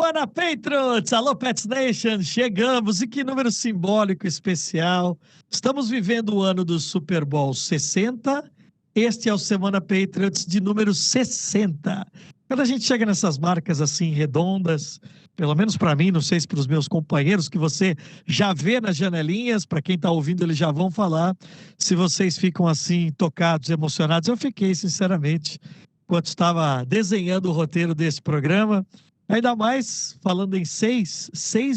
Semana Patriots! Alô, Pets Nation! Chegamos, e que número simbólico especial. Estamos vivendo o ano do Super Bowl 60. Este é o Semana Patriots de número 60. Quando a gente chega nessas marcas assim redondas, pelo menos para mim, não sei se para os meus companheiros, que você já vê nas janelinhas, para quem está ouvindo, eles já vão falar. Se vocês ficam assim, tocados, emocionados, eu fiquei, sinceramente, enquanto estava desenhando o roteiro desse programa. Ainda mais falando em seis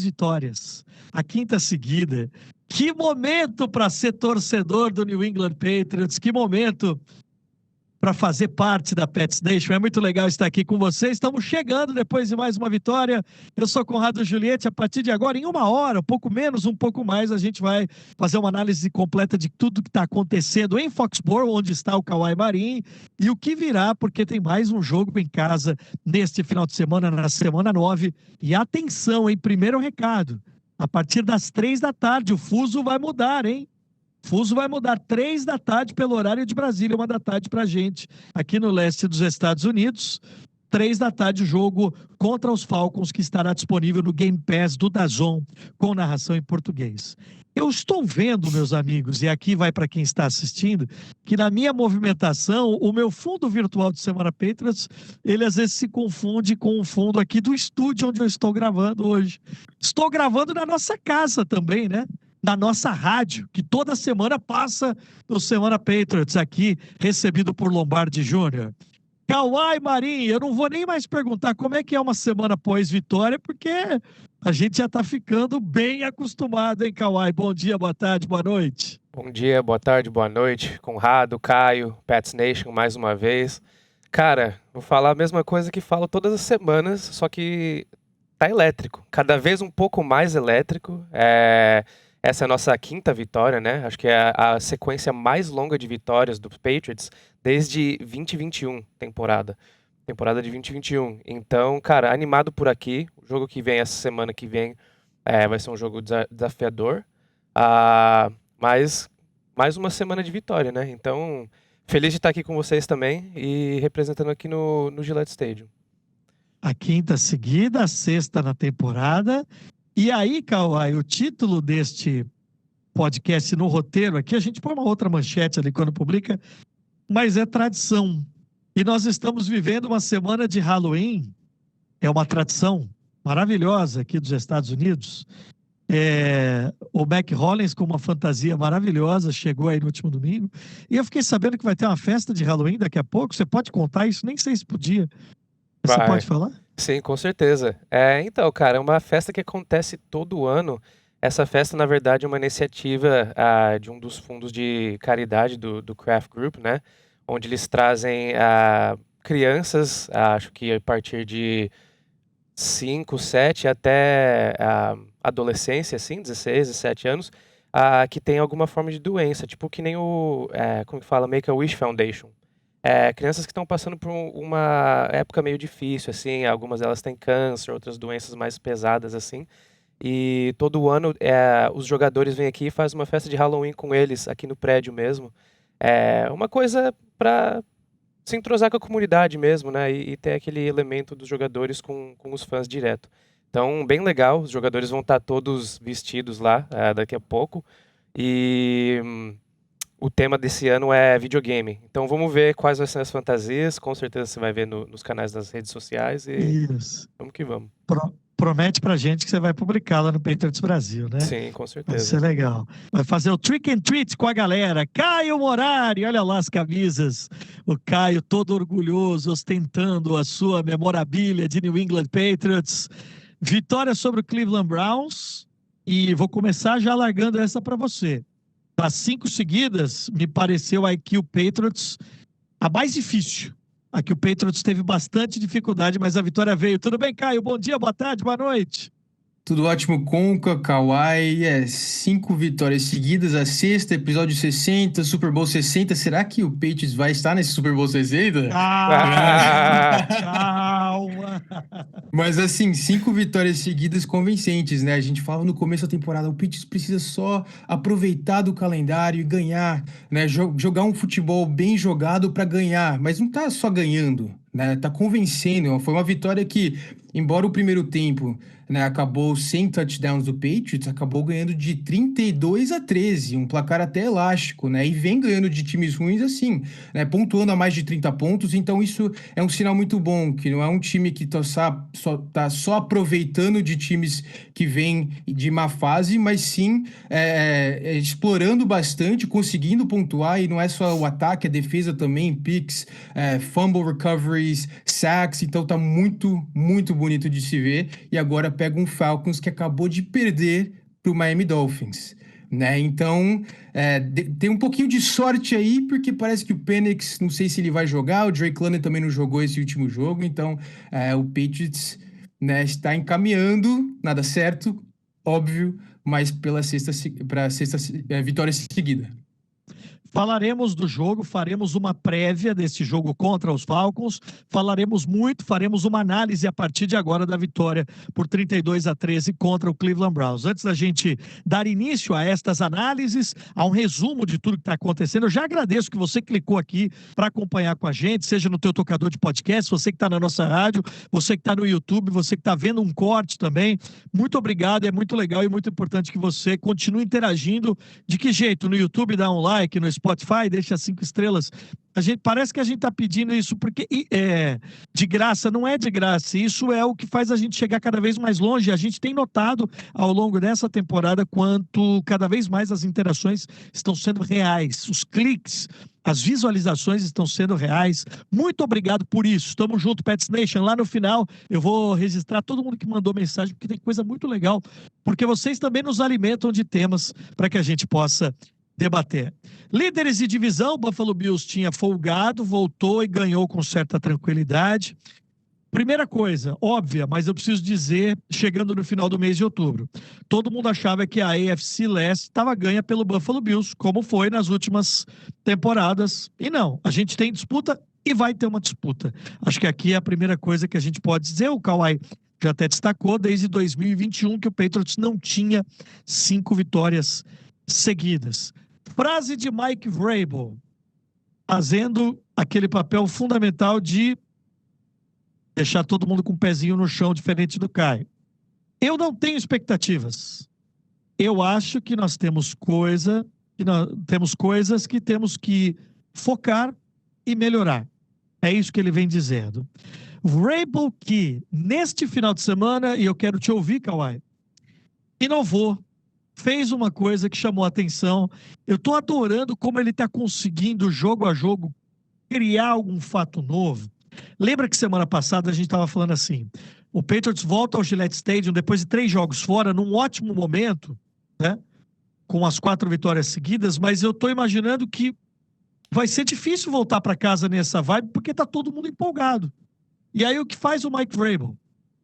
vitórias, a quinta seguida. Que momento para ser torcedor do New England Patriots, que momento para fazer parte da Pets Nation. É muito legal estar aqui com vocês. Estamos chegando depois de mais uma vitória. Eu sou Conrado Juliette. A partir de agora, em uma hora, um pouco menos, um pouco mais, a gente vai fazer uma análise completa de tudo que está acontecendo em Foxborough, onde está o Kawhi Marin, e o que virá, porque tem mais um jogo em casa neste final de semana, na semana 9. E atenção, hein? Primeiro recado. A partir das 3 da tarde, o fuso vai mudar, hein? Fuso vai mudar 3 da tarde pelo horário de Brasília, 1 da tarde para a gente, aqui no leste dos Estados Unidos. 3 da tarde, o jogo contra os Falcons, que estará disponível no Game Pass do DAZN, com narração em português. Eu estou vendo, meus amigos, e aqui vai para quem está assistindo, que na minha movimentação, o meu fundo virtual de Semana Patriots, ele às vezes se confunde com o fundo aqui do estúdio onde eu estou gravando hoje. Estou gravando na nossa casa também, né? Na nossa rádio, que toda semana passa no Semana Patriots, aqui, recebido por Lombardi Júnior. Kawhi Marin, eu não vou nem mais perguntar como é que é uma semana pós-vitória, porque a gente já está ficando bem acostumado, hein, Kawhi? Bom dia, boa tarde, boa noite. Bom dia, boa tarde, boa noite. Conrado, Caio, Pets Nation mais uma vez. Cara, vou falar a mesma coisa que falo todas as semanas, só que tá elétrico. Cada vez um pouco mais elétrico. Essa é a nossa quinta vitória, né? Acho que é a sequência mais longa de vitórias dos Patriots desde 2021, temporada de 2021. Então, cara, animado por aqui. O jogo que vem, essa semana que vem, vai ser um jogo desafiador. Mas mais uma semana de vitória, né? Então, feliz de estar aqui com vocês também e representando aqui no Gillette Stadium. A quinta seguida, a sexta na temporada. E aí, Kawhi, o título deste podcast no roteiro aqui, a gente põe uma outra manchete ali quando publica, mas é tradição. E nós estamos vivendo uma semana de Halloween, é uma tradição maravilhosa aqui dos Estados Unidos. O Mac Hollins, com uma fantasia maravilhosa, chegou aí no último domingo. E eu fiquei sabendo que vai ter uma festa de Halloween daqui a pouco. Você pode contar isso? Nem sei se podia. Você pode falar? Sim, com certeza. Então, cara, é uma festa que acontece todo ano. Essa festa, na verdade, é uma iniciativa de um dos fundos de caridade do Kraft Group, né? Onde eles trazem crianças, acho que a partir de 5, 7 até adolescência, assim, 16, 17 anos, que tem alguma forma de doença, tipo que nem como que fala, Make-A-Wish Foundation. Crianças que estão passando por uma época meio difícil, assim, algumas delas têm câncer, outras doenças mais pesadas, assim, e todo ano os jogadores vêm aqui e fazem uma festa de Halloween com eles, aqui no prédio mesmo. Uma coisa para se entrosar com a comunidade mesmo, né, e ter aquele elemento dos jogadores com os fãs direto. Então, bem legal, os jogadores vão estar todos vestidos lá daqui a pouco, e o tema desse ano é videogame. Então vamos ver quais vão ser as fantasias. Com certeza você vai ver nos canais das redes sociais. E Isso. vamos que vamos. Promete pra gente que você vai publicar lá no Patriots Brasil, né? Sim, com certeza. Vai ser legal. Vai fazer o trick and treat com a galera. Caio Morari, olha lá as camisas. O Caio todo orgulhoso, ostentando a sua memorabilia de New England Patriots. Vitória sobre o Cleveland Browns. E vou começar já largando essa para você. Das 5 seguidas, me pareceu a que o Patriots a mais difícil. Aqui o Patriots teve bastante dificuldade, mas a vitória veio. Tudo bem, Caio? Bom dia, boa tarde, boa noite. Tudo ótimo, Conca, Kawhi. 5 vitórias seguidas, a sexta, episódio 60, Super Bowl 60. Será que o Patriots vai estar nesse Super Bowl 60? Calma. Mas assim, 5 vitórias seguidas convincentes, né? A gente falava no começo da temporada, o Patriots precisa só aproveitar do calendário e ganhar, né? Jogar um futebol bem jogado para ganhar, mas não tá só ganhando, né? Tá convencendo. Foi uma vitória que embora o primeiro tempo, né, acabou sem touchdowns do Patriots, acabou ganhando de 32-13, um placar até elástico, né? E vem ganhando de times ruins assim, né? Pontuando a mais de 30 pontos, então isso é um sinal muito bom, que não é um time que tá só aproveitando de times que vêm de má fase, mas sim explorando bastante, conseguindo pontuar, e não é só o ataque, a defesa também, picks, fumble recoveries, sacks, então tá muito, muito bonito de se ver. E agora pega um Falcons que acabou de perder pro Miami Dolphins, né? Então, tem um pouquinho de sorte aí, porque parece que o Penix, não sei se ele vai jogar, o Drake London também não jogou esse último jogo, então o Patriots, né, está encaminhando, nada certo, óbvio, mas para sexta vitória seguida. Falaremos do jogo, faremos uma prévia desse jogo contra os Falcons, falaremos muito, faremos uma análise a partir de agora da vitória por 32-13 contra o Cleveland Browns. Antes da gente dar início a estas análises, a um resumo de tudo que está acontecendo, eu já agradeço que você clicou aqui para acompanhar com a gente, seja no teu tocador de podcast, você que está na nossa rádio, você que está no YouTube, você que está vendo um corte também. Muito obrigado, é muito legal e muito importante que você continue interagindo. De que jeito? No YouTube, dá um like, no Spotify, deixa 5 estrelas. Parece que a gente está pedindo isso porque de graça, não é de graça. Isso é o que faz a gente chegar cada vez mais longe. A gente tem notado ao longo dessa temporada quanto cada vez mais as interações estão sendo reais. Os cliques, as visualizações estão sendo reais. Muito obrigado por isso. Estamos junto, Pets Nation. Lá no final eu vou registrar todo mundo que mandou mensagem, porque tem coisa muito legal. Porque vocês também nos alimentam de temas para que a gente possa debater. Líderes de divisão, Buffalo Bills tinha folgado, voltou e ganhou com certa tranquilidade. Primeira coisa, óbvia, mas eu preciso dizer, chegando no final do mês de outubro, todo mundo achava que a AFC Leste estava ganha pelo Buffalo Bills, como foi nas últimas temporadas. E não, a gente tem disputa e vai ter uma disputa. Acho que aqui é a primeira coisa que a gente pode dizer. O Kawhi já até destacou, desde 2021, que o Patriots não tinha 5 vitórias seguidas. Frase de Mike Vrabel, fazendo aquele papel fundamental de deixar todo mundo com o pezinho no chão, diferente do Caio. Eu não tenho expectativas. Eu acho que nós temos coisas que temos que focar e melhorar. É isso que ele vem dizendo. Vrabel, que neste final de semana, e eu quero te ouvir, Kawhi, inovou, fez uma coisa que chamou a atenção. Eu estou adorando como ele está conseguindo, jogo a jogo, criar algum fato novo. Lembra que semana passada a gente estava falando assim, o Patriots volta ao Gillette Stadium depois de 3 jogos fora, num ótimo momento, né? Com as 4 vitórias seguidas, mas eu estou imaginando que vai ser difícil voltar para casa nessa vibe, porque está todo mundo empolgado. E aí o que faz o Mike Vrabel?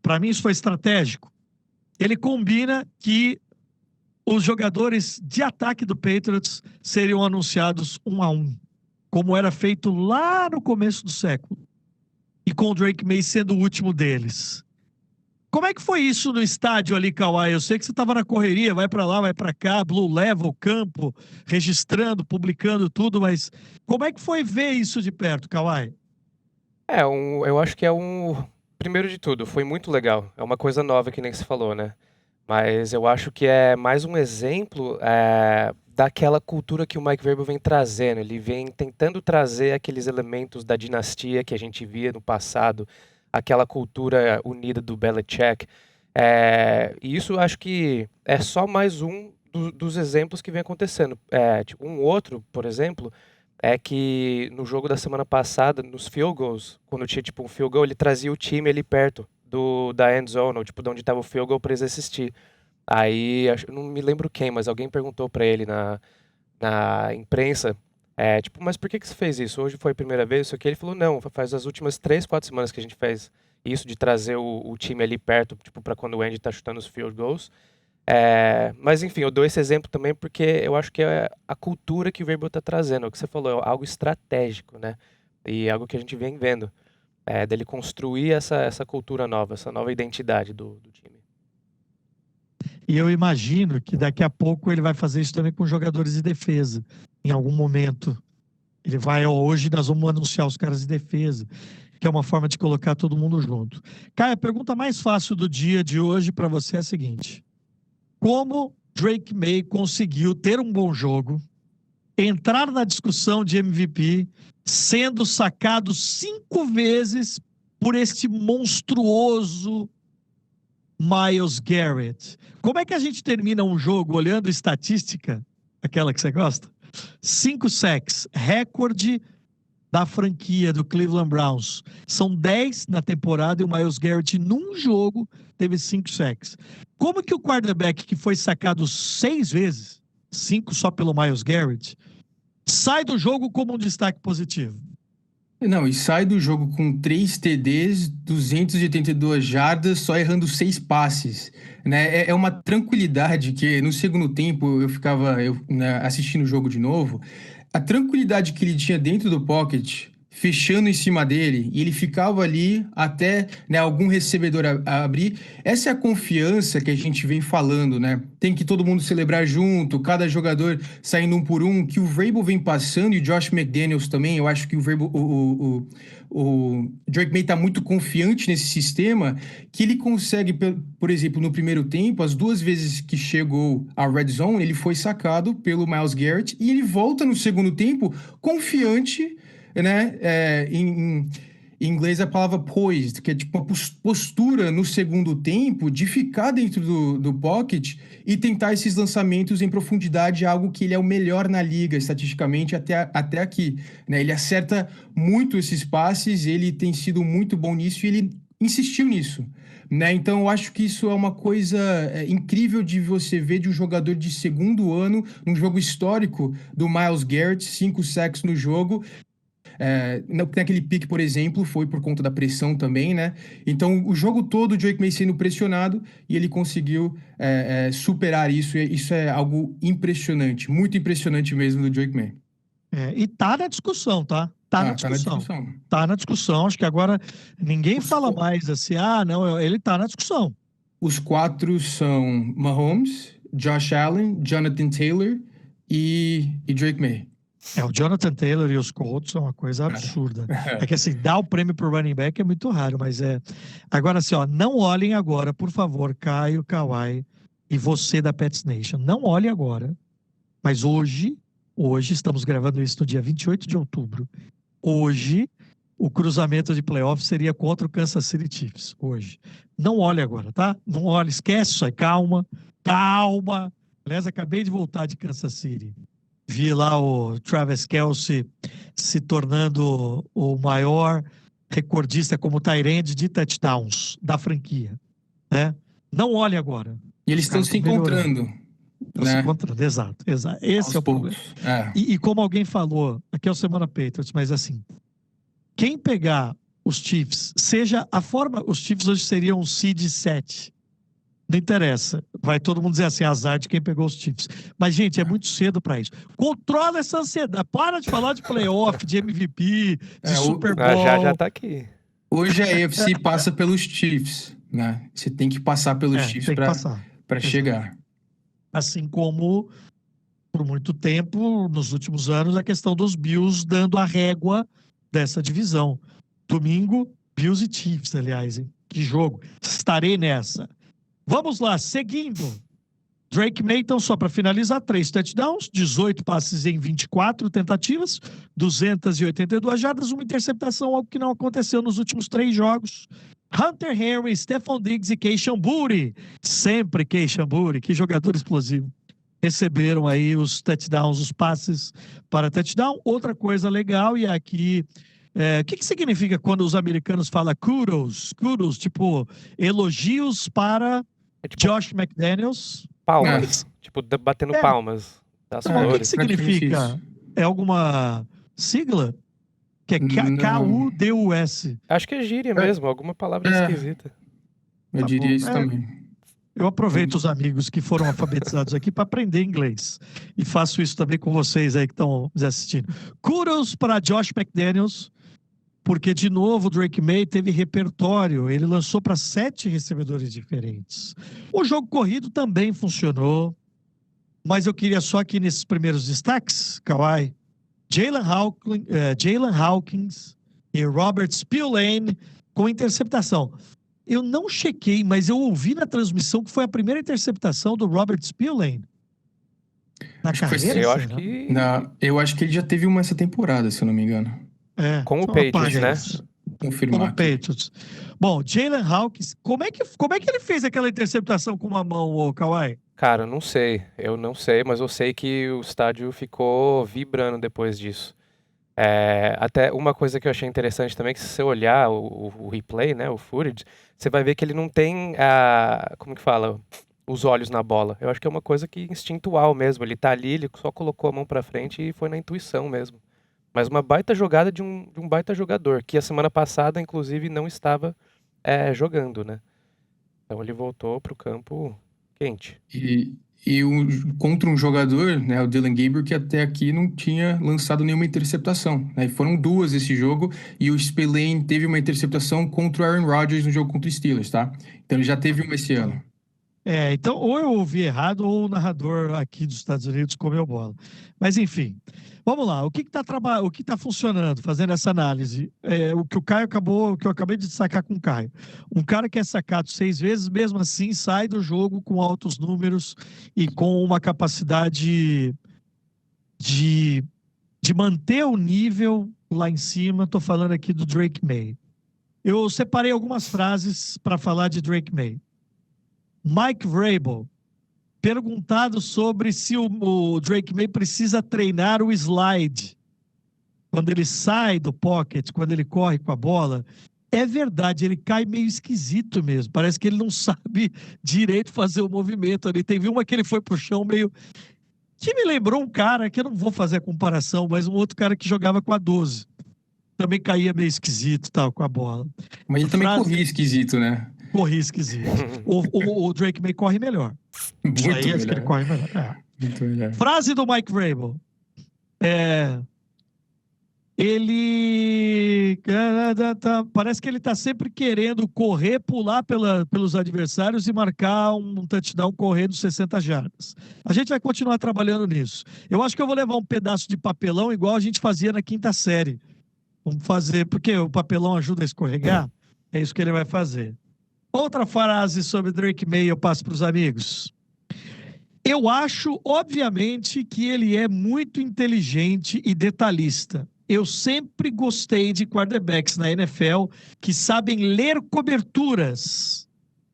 Para mim isso foi estratégico. Ele combina que os jogadores de ataque do Patriots seriam anunciados 1 a 1, como era feito lá no começo do século. E com o Drake May sendo o último deles. Como é que foi isso no estádio ali, Kawhi? Eu sei que você estava na correria, vai para lá, vai para cá, Blue Level, campo, registrando, publicando tudo, mas como é que foi ver isso de perto, Kawhi? Eu acho que primeiro de tudo, foi muito legal. É uma coisa nova que nem se falou, né? Mas eu acho que é mais um exemplo daquela cultura que o Mike Vrabel vem trazendo. Ele vem tentando trazer aqueles elementos da dinastia que a gente via no passado, aquela cultura unida do Belichick. E isso eu acho que é só mais um dos exemplos que vem acontecendo. Tipo, um outro, por exemplo, é que no jogo da semana passada, nos field goals, quando tinha tipo um field goal, ele trazia o time ali perto da end zone, ou tipo, de onde estava o field goal para eles assistir. Aí, eu não me lembro quem, mas alguém perguntou para ele na imprensa, tipo, mas por que você fez isso? Hoje foi a primeira vez? Isso aqui. Ele falou, não, faz as últimas 3, 4 semanas que a gente faz isso, de trazer o time ali perto, tipo, para quando o Andy tá chutando os field goals. Mas enfim, eu dou esse exemplo também porque eu acho que é a cultura que o Vrabel tá trazendo, é o que você falou, é algo estratégico, né? E algo que a gente vem vendo, dele construir essa cultura nova, essa nova identidade do time. E eu imagino que daqui a pouco ele vai fazer isso também com jogadores de defesa, em algum momento. Ele vai, hoje nós vamos anunciar os caras de defesa. que é uma forma de colocar todo mundo junto. Caio, a pergunta mais fácil do dia de hoje para você é a seguinte: como Drake May conseguiu ter um bom jogo, entrar na discussão de MVP, sendo sacado 5 vezes por este monstruoso Myles Garrett? Como é que a gente termina um jogo olhando estatística, aquela que você gosta? 5 sacks, recorde da franquia do Cleveland Browns. São 10 na temporada e o Myles Garrett, num jogo, teve 5 sacks. Como que o quarterback que foi sacado 6 vezes, 5 só pelo Myles Garrett, sai do jogo como um destaque positivo? Não, e sai do jogo com 3 TDs, 282 jardas, só errando 6 passes, né? É uma tranquilidade que no segundo tempo eu ficava né, assistindo o jogo de novo. A tranquilidade que ele tinha dentro do pocket, fechando em cima dele, e ele ficava ali até né, algum recebedor abrir. Essa é a confiança que a gente vem falando, né? Tem que todo mundo celebrar junto, cada jogador saindo um por um, que o Vrabel vem passando, e o Josh McDaniels também. Eu acho que o Vrabel, o Drake May tá muito confiante nesse sistema, que ele consegue, por exemplo, no primeiro tempo, as 2 vezes que chegou à red zone, ele foi sacado pelo Myles Garrett, e ele volta no segundo tempo confiante, né? Em inglês a palavra poised, que é tipo uma postura no segundo tempo de ficar dentro do pocket e tentar esses lançamentos em profundidade, algo que ele é o melhor na liga, estatisticamente, até aqui, né? Ele acerta muito esses passes, ele tem sido muito bom nisso e ele insistiu nisso, né? Então eu acho que isso é uma coisa incrível de você ver de um jogador de segundo ano, num jogo histórico do Myles Garrett, 5 sacks no jogo. Naquele pique, por exemplo, foi por conta da pressão também, né? Então, o jogo todo o Drake May sendo pressionado e ele conseguiu superar isso. E isso é algo impressionante, muito impressionante mesmo do Drake May. E tá na discussão, tá? Tá na Tá na discussão. discussão. Tá na discussão. Acho que agora ninguém fala mais assim, não, ele tá na discussão. Os 4 são Mahomes, Josh Allen, Jonathan Taylor e Drake May. O Jonathan Taylor e os Colts são uma coisa absurda. É que assim, dar o prêmio pro running back é muito raro, mas é... Agora assim, ó, não olhem agora, por favor, Caio, Kawhi e você da Pets Nation. Não olhem agora, mas hoje, estamos gravando isso no dia 28 de outubro. Hoje, o cruzamento de playoff seria contra o Kansas City Chiefs, hoje. Não olhe agora, tá? Não olhe, esquece isso aí, calma. Aliás, acabei de voltar de Kansas City. Vi lá o Travis Kelce se tornando o maior recordista como tight end de touchdowns da franquia, né? Não olhe agora. E eles estão se encontrando. Estão se encontrando, exato. Esse é o problema. E como alguém falou, aqui é o Semana Patriots, mas assim, quem pegar os Chiefs, seja a forma, os Chiefs hoje seriam um seed 7. Não interessa. Vai todo mundo dizer assim, azar de quem pegou os Chiefs. Mas, gente, é muito cedo para isso. Controla essa ansiedade. Para de falar de playoff, de MVP, de Super Bowl. Já tá aqui. Hoje a AFC passa pelos Chiefs, né? Você tem que passar pelos Chiefs para chegar. Assim como, por muito tempo, nos últimos anos, a questão dos Bills dando a régua dessa divisão. Domingo, Bills e Chiefs, aliás, hein? Que jogo. Estarei nessa. Vamos lá, seguindo. Drake May, então, só para finalizar, 3 touchdowns, 18 passes em 24 tentativas, 282 jardas, uma interceptação, algo que não aconteceu nos últimos 3 jogos. Hunter Henry, Stephon Diggs e Keishan Boutte, sempre Keishan Boutte, que jogador explosivo. Receberam aí os touchdowns, os passes para touchdown. Outra coisa legal, e aqui... O que significa quando os americanos falam kudos? Kudos, tipo, elogios para Josh McDaniels. Palmas. Tipo, batendo palmas das flores. O que significa? É alguma sigla? Que é KUDUS. Acho que é gíria mesmo, alguma palavra esquisita. Eu diria isso também. Eu aproveito os amigos que foram alfabetizados aqui para aprender inglês. E faço isso também com vocês aí que estão assistindo. Kudos para Josh McDaniels. Porque, de novo, o Drake May teve repertório. Ele lançou para 7 recebedores diferentes. O jogo corrido também funcionou. Mas eu queria só aqui nesses primeiros destaques, Kawhi, Jalen Hawkins e Robert Spillane com interceptação. Eu não chequei, mas eu ouvi na transmissão que foi a primeira interceptação do Robert Spillane na Acho que foi carreira, Eu sei acho lá. que Eu acho que ele já teve uma essa temporada, se eu não me engano. com o Então Patriots, apaga né? isso. Vou Com confirmar o aqui. Patriots. Bom, Jalen Hawkins, como é que ele fez aquela interceptação com uma mão, ô Kawhi? Cara, eu não sei, mas eu sei que o estádio ficou vibrando depois disso. Até uma coisa que eu achei interessante também, que se você olhar o replay, né, o footage, você vai ver que ele não tem como que fala, os olhos na bola. Eu acho que é uma coisa que instintual mesmo. Ele tá ali, ele só colocou a mão pra frente e foi na intuição mesmo. Mas uma baita jogada de um baita jogador, que a semana passada, inclusive, não estava jogando, né? Então ele voltou pro campo quente. Contra um jogador, né, o Dylan Gabriel, que até aqui não tinha lançado nenhuma interceptação, né? E foram duas esse jogo, e o Spillane teve uma interceptação contra o Aaron Rodgers no jogo contra o Steelers, tá? Então ele já teve uma esse ano. Então, ou eu ouvi errado, ou o narrador aqui dos Estados Unidos comeu bola. Mas, enfim, vamos lá. O que está funcionando, fazendo essa análise? O que eu acabei de destacar com o Caio. Um cara que é sacado 6 vezes, mesmo assim, sai do jogo com altos números e com uma capacidade de, de manter o nível lá em cima. Estou falando aqui do Drake May. Eu separei algumas frases para falar de Drake May. Mike Vrabel, perguntado sobre se o Drake May precisa treinar o slide quando ele sai do pocket, quando ele corre com a bola. É verdade, ele cai meio esquisito mesmo. Parece que ele não sabe direito fazer o movimento ali. Teve uma que ele foi pro chão meio... Que me lembrou um cara, que eu não vou fazer a comparação, mas um outro cara que jogava com a 12. Também caía meio esquisito, tal, com a bola. Mas ele também Frase- corria esquisito, né? Corria esquisito. O Drake May corre melhor. Isso Muito aí, acho que ele melhor. corre melhor. Muito melhor. Frase do Mike Vrabel. Ele parece que ele está sempre querendo correr, pular pelos adversários e marcar um touchdown correndo 60 jardas. A gente vai continuar trabalhando nisso. Eu acho que eu vou levar um pedaço de papelão igual a gente fazia na quinta série. Vamos fazer, porque o papelão ajuda a escorregar. É isso que ele vai fazer. Outra frase sobre Drake May eu passo para os amigos. Eu acho, obviamente, que ele é muito inteligente e detalhista. Eu sempre gostei de quarterbacks na NFL que sabem ler coberturas,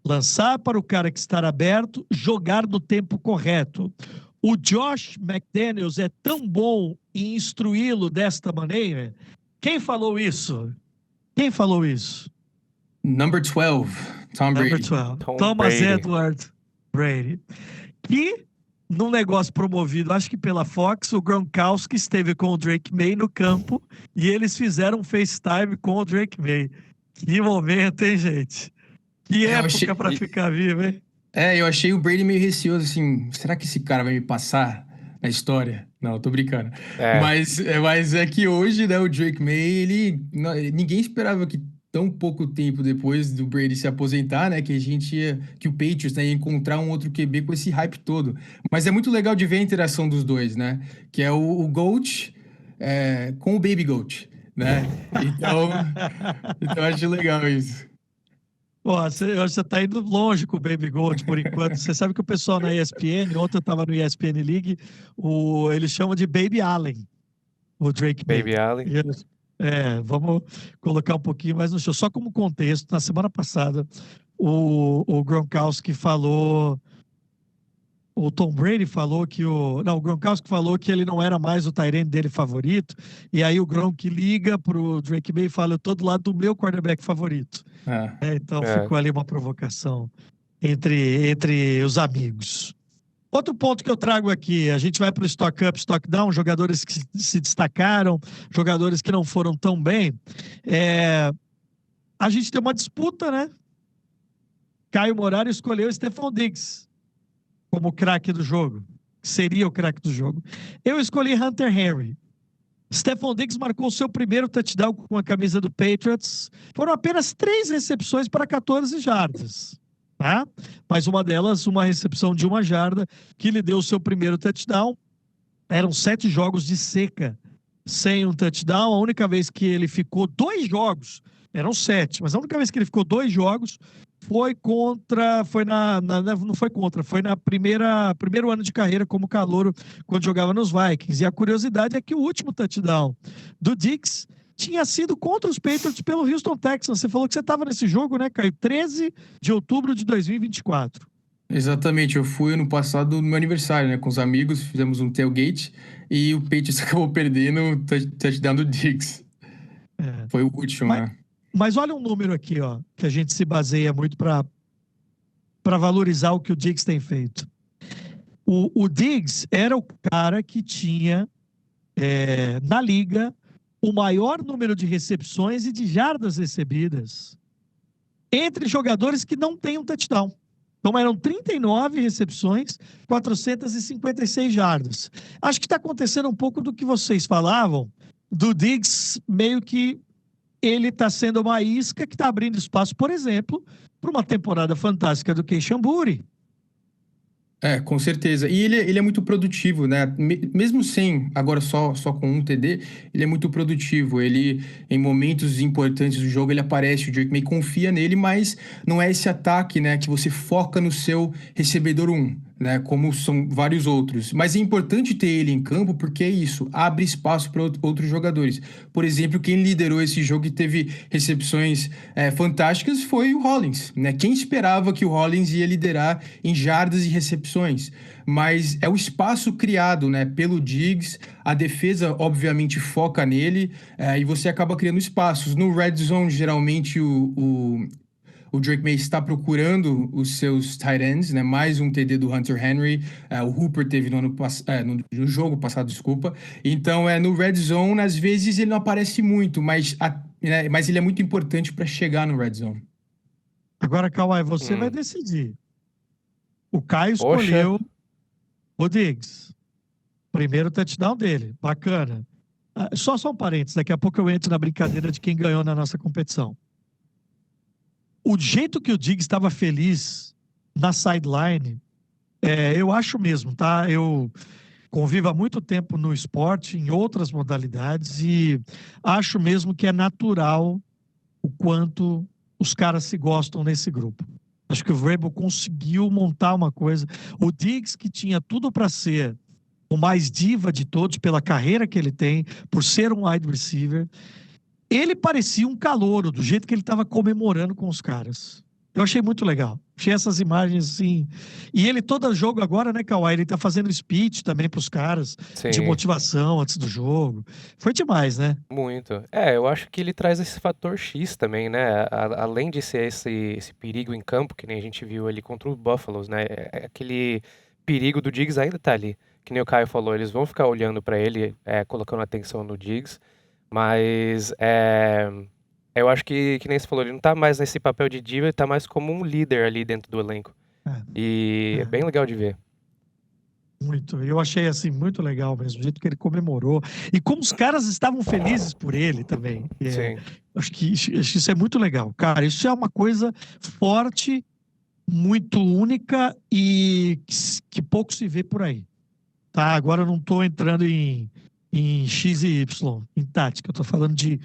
lançar para o cara que está aberto, jogar no tempo correto. O Josh McDaniels é tão bom em instruí-lo desta maneira. Quem falou isso? Quem falou isso? Number 12, Tom Number Brady. 12. Tom Thomas Brady. Edward Brady. Que, num negócio promovido, acho que pela Fox, o Gronkowski esteve com o Drake May no campo e eles fizeram um FaceTime com o Drake May. Que momento, hein, gente? Que época para ficar vivo, hein? Eu achei o Brady meio receoso, assim, será que esse cara vai me passar na história? Não, tô brincando. Mas é que hoje, né, o Drake May, ninguém esperava que tão pouco tempo depois do Brady se aposentar, né, que o Patriots, né, ia encontrar um outro QB com esse hype todo. Mas é muito legal de ver a interação dos dois, né, que é o GOAT com o Baby GOAT, né? Então eu acho legal isso. Você está indo longe com o Baby Gold por enquanto. Você sabe que o pessoal na ESPN, ontem eu estava no ESPN League, eles chamam de Baby Allen, o Drake May. Baby Allen. Vamos colocar um pouquinho mais no show. Só como contexto, na semana passada, o Gronkowski falou... O Tom Brady falou que o Gronkowski falou que ele não era mais o tight end dele favorito. E aí o Gronk liga pro Drake May e fala: eu tô do lado do meu quarterback favorito. Então ficou ali uma provocação entre os amigos. Outro ponto que eu trago aqui, a gente vai para o Stock Up, Stock Down, jogadores que se destacaram, jogadores que não foram tão bem. A gente tem uma disputa, né? Caio Morari escolheu o Stephon Diggs como craque do jogo. Seria o craque do jogo. Eu escolhi Hunter Henry. Stephon Diggs marcou seu primeiro touchdown com a camisa do Patriots. Foram apenas 3 recepções para 14 jardas. Tá? Mas uma delas, uma recepção de 1 jarda, que lhe deu o seu primeiro touchdown. Eram 7 jogos de seca sem um touchdown. A única vez que ele ficou 2 jogos, eram 7, mas a única vez que ele ficou 2 jogos foi na primeiro ano de carreira como calouro, quando jogava nos Vikings. E a curiosidade é que o último touchdown do Diggs tinha sido contra os Patriots pelo Houston Texans. Você falou que você estava nesse jogo, né, Caio? 13 de outubro de 2024. Exatamente, eu fui ano passado no meu aniversário, né, com os amigos, fizemos um tailgate e o Patriots acabou perdendo o touchdown do Diggs. É. Foi o último, Mas, né? mas olha um número aqui, ó, que a gente se baseia muito para valorizar o que o Diggs tem feito. O Diggs era o cara que tinha na liga o maior número de recepções e de jardas recebidas entre jogadores que não têm um touchdown. Então eram 39 recepções, 456 jardas. Acho que está acontecendo um pouco do que vocês falavam, do Diggs meio que ele está sendo uma isca que está abrindo espaço, por exemplo, para uma temporada fantástica do Keishan Buri. Com certeza. E ele é muito produtivo, né? Mesmo sem, agora só com um TD, ele é muito produtivo. Ele, em momentos importantes do jogo, ele aparece, o Drake May confia nele, mas não é esse ataque, né, que você foca no seu recebedor 1, né, como são vários outros. Mas é importante ter ele em campo porque é isso, abre espaço para outros jogadores. Por exemplo, quem liderou esse jogo e teve recepções fantásticas foi o Hollins, né? Quem esperava que o Hollins ia liderar em jardas e recepções? Mas é o espaço criado, né, pelo Diggs, a defesa obviamente foca nele, e você acaba criando espaços. No red zone, geralmente o Drake May está procurando os seus tight ends, né? Mais um TD do Hunter Henry. O Hooper teve no jogo passado, desculpa. Então, no red zone, às vezes ele não aparece muito, mas ele é muito importante para chegar no red zone. Agora, Kawhi, você vai decidir. O Caio Poxa. escolheu o Diggs. Primeiro touchdown dele. Bacana. Só um parênteses, daqui a pouco eu entro na brincadeira de quem ganhou na nossa competição. O jeito que o Diggs estava feliz na sideline, eu acho mesmo, tá? Eu convivo há muito tempo no esporte, em outras modalidades, e acho mesmo que é natural o quanto os caras se gostam nesse grupo. Acho que o Vrabel conseguiu montar uma coisa. O Diggs, que tinha tudo para ser o mais diva de todos, pela carreira que ele tem, por ser um wide receiver, ele parecia um calouro, do jeito que ele estava comemorando com os caras. Eu achei muito legal. Achei essas imagens assim. E ele, todo jogo agora, né, Kawhi? Ele tá fazendo speech também pros caras, de Sim, motivação antes do jogo. Foi demais, né? muito. Eu acho que ele traz esse fator X também, né? Além de ser esse perigo em campo, que nem a gente viu ali contra os Buffaloes, né? Aquele perigo do Diggs ainda tá ali. Que nem o Caio falou, eles vão ficar olhando pra ele, colocando atenção no Diggs. Mas eu acho que nem você falou, ele não tá mais nesse papel de diva, ele tá mais como um líder ali dentro do elenco. E é bem legal de ver. Muito. Eu achei assim muito legal mesmo, o jeito que ele comemorou. E como os caras estavam felizes por ele também. Sim. Acho que isso é muito legal. Cara, isso é uma coisa forte, muito única e que pouco se vê por aí. Tá? Agora eu não estou entrando em X e Y, em tática, eu estou falando de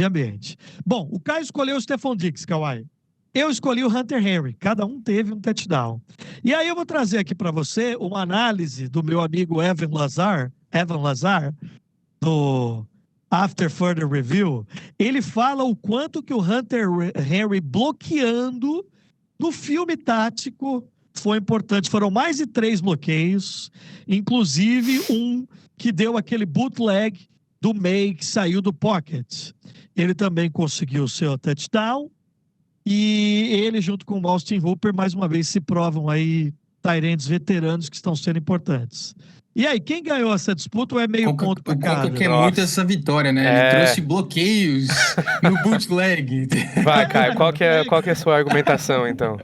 ambiente. Bom, o Caio escolheu o Stephon Diggs, Kawhi. Eu escolhi o Hunter Henry, cada um teve um touchdown. E aí eu vou trazer aqui para você uma análise do meu amigo Evan Lazar, do After Further Review. Ele fala o quanto que o Hunter Henry bloqueando no filme tático foi importante. Foram mais de 3 bloqueios, inclusive um que deu aquele bootleg do May que saiu do pocket. Ele também conseguiu o seu touchdown e ele, junto com o Austin Hooper, mais uma vez se provam aí tight ends veteranos que estão sendo importantes. E aí, quem ganhou essa disputa ou é meio ponto para O Conca cada? quer Nossa. muito essa vitória, né? Ele trouxe bloqueios no bootleg. Vai, Caio, qual que é a sua argumentação, então?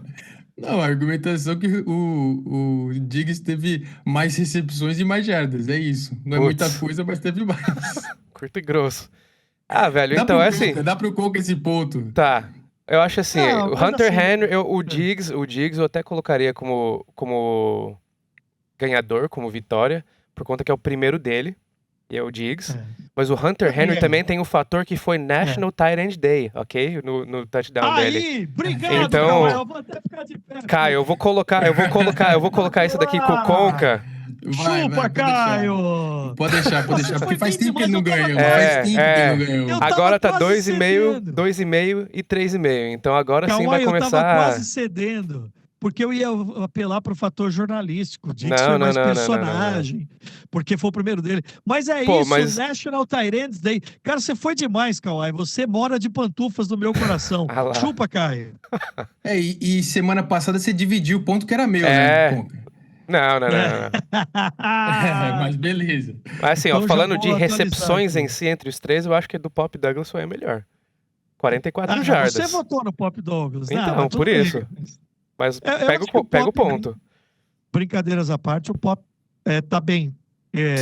Não, a argumentação é que o Diggs teve mais recepções e mais jardas, é isso. Não é muita Putz. coisa, mas teve mais. Curto e grosso. Velho, Dá então pro é Conca, assim. dá pro Conca esse ponto. Tá. Eu acho assim, Não, o mas Hunter assim, Henry, o Diggs eu até colocaria como ganhador, como vitória, por conta que é o primeiro dele, e é o Diggs. Mas o Hunter Henry É. também tem o fator que foi National Tight End Day, ok? No touchdown dele. Aí, obrigado, Então, Cauã, eu vou até ficar de pé. Caio, eu vou colocar isso daqui com o Conca. Chupa, pode deixar. Caio! Pode deixar, Você porque foi faz bem tempo que ele demais, não eu tava ganhou. quase- Faz tempo que ele não ganhou. Eu tava Agora tá quase 2,5, cedendo. 2,5 e 3,5. Então agora sim Cauã, vai eu tava começar. quase cedendo. Porque eu ia apelar pro fator jornalístico. Dix Não, foi não, mais não, não, personagem. Porque foi o primeiro dele. Mas é Pô, isso, mas- National Tight Ends Day. Cara, você foi demais, Cauã. Você mora de pantufas no meu coração. Ah lá. Chupa, Caio. E semana passada você dividiu o ponto que era meu, É. né, Conca? Não. Mas beleza. Mas assim, Então ó, já falando vou de atualizar recepções aqui. em si entre os três, eu acho que do Pop Douglas foi a melhor. 44 Ah, jardas. você votou no Pop Douglas. Não, Então, mas tudo por bem. isso. Mas Eu pega acho que o pega o Pop, ponto. Brincadeiras à parte, o Pop tá bem.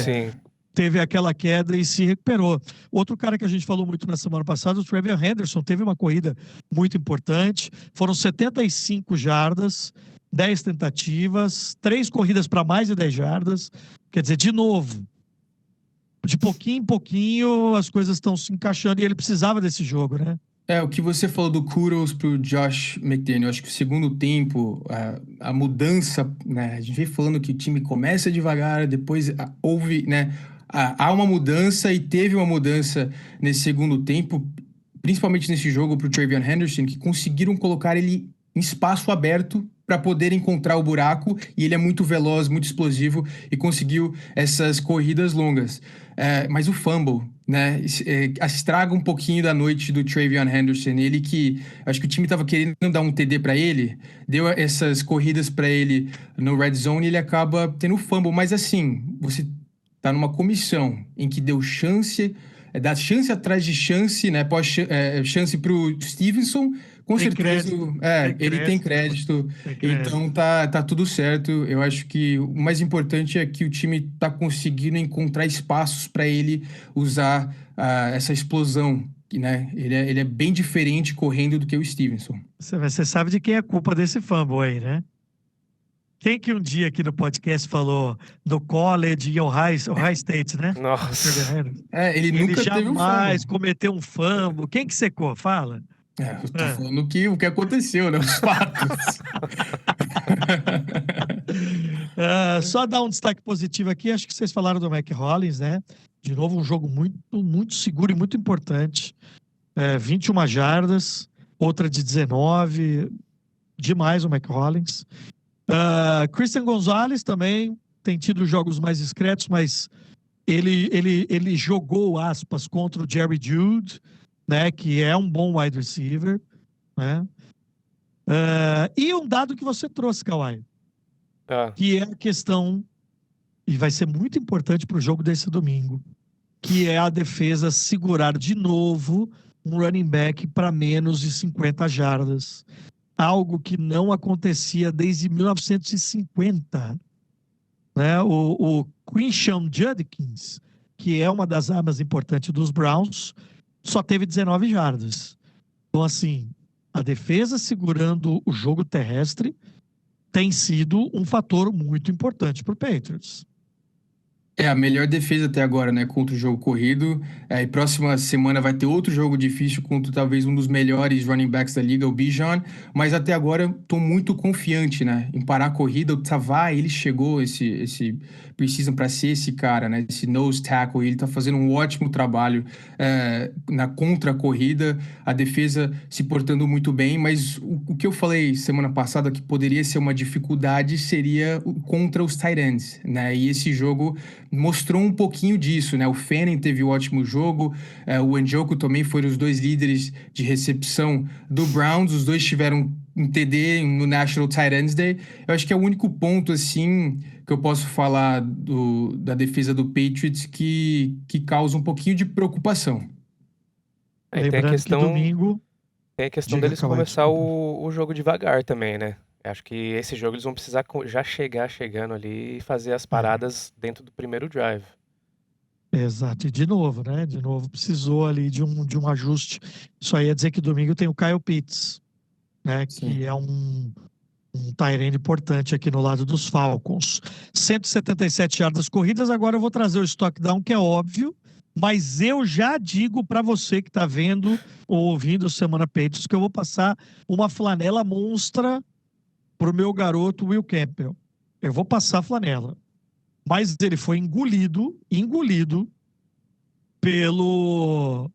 Sim. Teve aquela queda e se recuperou. Outro cara que a gente falou muito na semana passada, o Trevor Henderson, teve uma corrida muito importante. Foram 75 jardas, 10 tentativas, 3 corridas para mais de 10 jardas. Quer dizer, de novo, de pouquinho em pouquinho as coisas estão se encaixando e ele precisava desse jogo, né? O que você falou do kudos pro Josh McDaniel, eu acho que o segundo tempo, a mudança, né? A gente vem falando que o time começa devagar, depois houve, né? Há uma mudança e teve uma mudança nesse segundo tempo, principalmente nesse jogo pro Travion Henderson, que conseguiram colocar ele em espaço aberto para poder encontrar o buraco, e ele é muito veloz, muito explosivo e conseguiu essas corridas longas. Mas o fumble, né, estraga um pouquinho da noite do Travion Henderson. Ele que, acho que o time estava querendo dar um TD para ele, deu essas corridas para ele no red zone e ele acaba tendo fumble. Mas assim, você tá numa comissão em que deu chance, dá chance atrás de chance, né, chance pro Stevenson, com Tem certeza, crédito, ele tem crédito. Tem crédito. Então tá tudo certo. Eu acho que o mais importante é que o time tá conseguindo encontrar espaços para ele usar essa explosão, né? Ele é bem diferente correndo do que o Stevenson. Você sabe de quem é a culpa desse fumble aí, né? Quem que um dia aqui no podcast falou do college e Ohio State, né? Nossa. Ele Ele nunca teve um jamais fumble. cometeu um fumble. Quem que secou? Fala. Eu tô falando o que aconteceu, né? Os fatos. Só dar um destaque positivo aqui, acho que vocês falaram do Mac Hollins, né? De novo, um jogo muito, muito seguro e muito importante. 21 jardas, outra de 19, demais o Mac Hollins. Christian Gonzalez também tem tido jogos mais discretos, mas ele jogou, aspas, contra o Jerry Judy, né? Que é um bom wide receiver, né? E um dado que você trouxe, Kawhi, que é a questão, e vai ser muito importante para o jogo desse domingo, que é a defesa segurar de novo um running back para menos de 50 jardas. Algo que não acontecia desde 1950. Né? O Quinshon Judkins, que é uma das armas importantes dos Browns, só teve 19 jardas. Então, assim, a defesa segurando o jogo terrestre tem sido um fator muito importante para o Patriots. A melhor defesa até agora, né? Contra o jogo corrido. E próxima semana vai ter outro jogo difícil contra talvez um dos melhores running backs da liga, o Bijan. Mas até agora eu tô muito confiante, né? Em parar a corrida. O Tavai, ele chegou, esse precisam para ser esse cara, né? Esse nose tackle. Ele tá fazendo um ótimo trabalho na contra-corrida. A defesa se portando muito bem. Mas o que eu falei semana passada que poderia ser uma dificuldade seria contra os tight ends, né? E esse jogo mostrou um pouquinho disso, né? O Fanning teve um ótimo jogo, o Njoku também foram os dois líderes de recepção do Browns, os dois tiveram um TD no National Tight Ends Day. Eu acho que é o único ponto, assim, que eu posso falar da defesa do Patriots que causa um pouquinho de preocupação. Lembrando que domingo... Tem a questão deles começar o jogo devagar também, né? Acho que esse jogo eles vão precisar já chegando ali e fazer as paradas dentro do primeiro drive. Exato, e de novo, né? De novo precisou ali de um ajuste. Só ia dizer que domingo tem o Kyle Pitts, né? Sim. Que é um tight end importante aqui no lado dos Falcons. 177 jardas corridas. Agora eu vou trazer o estoque down, que é óbvio, Mas eu já digo para você que está vendo ou ouvindo o Semana Patriots que eu vou passar uma flanela monstra pro meu garoto Will Campbell. Eu vou passar a flanela. Mas ele foi engolido pelo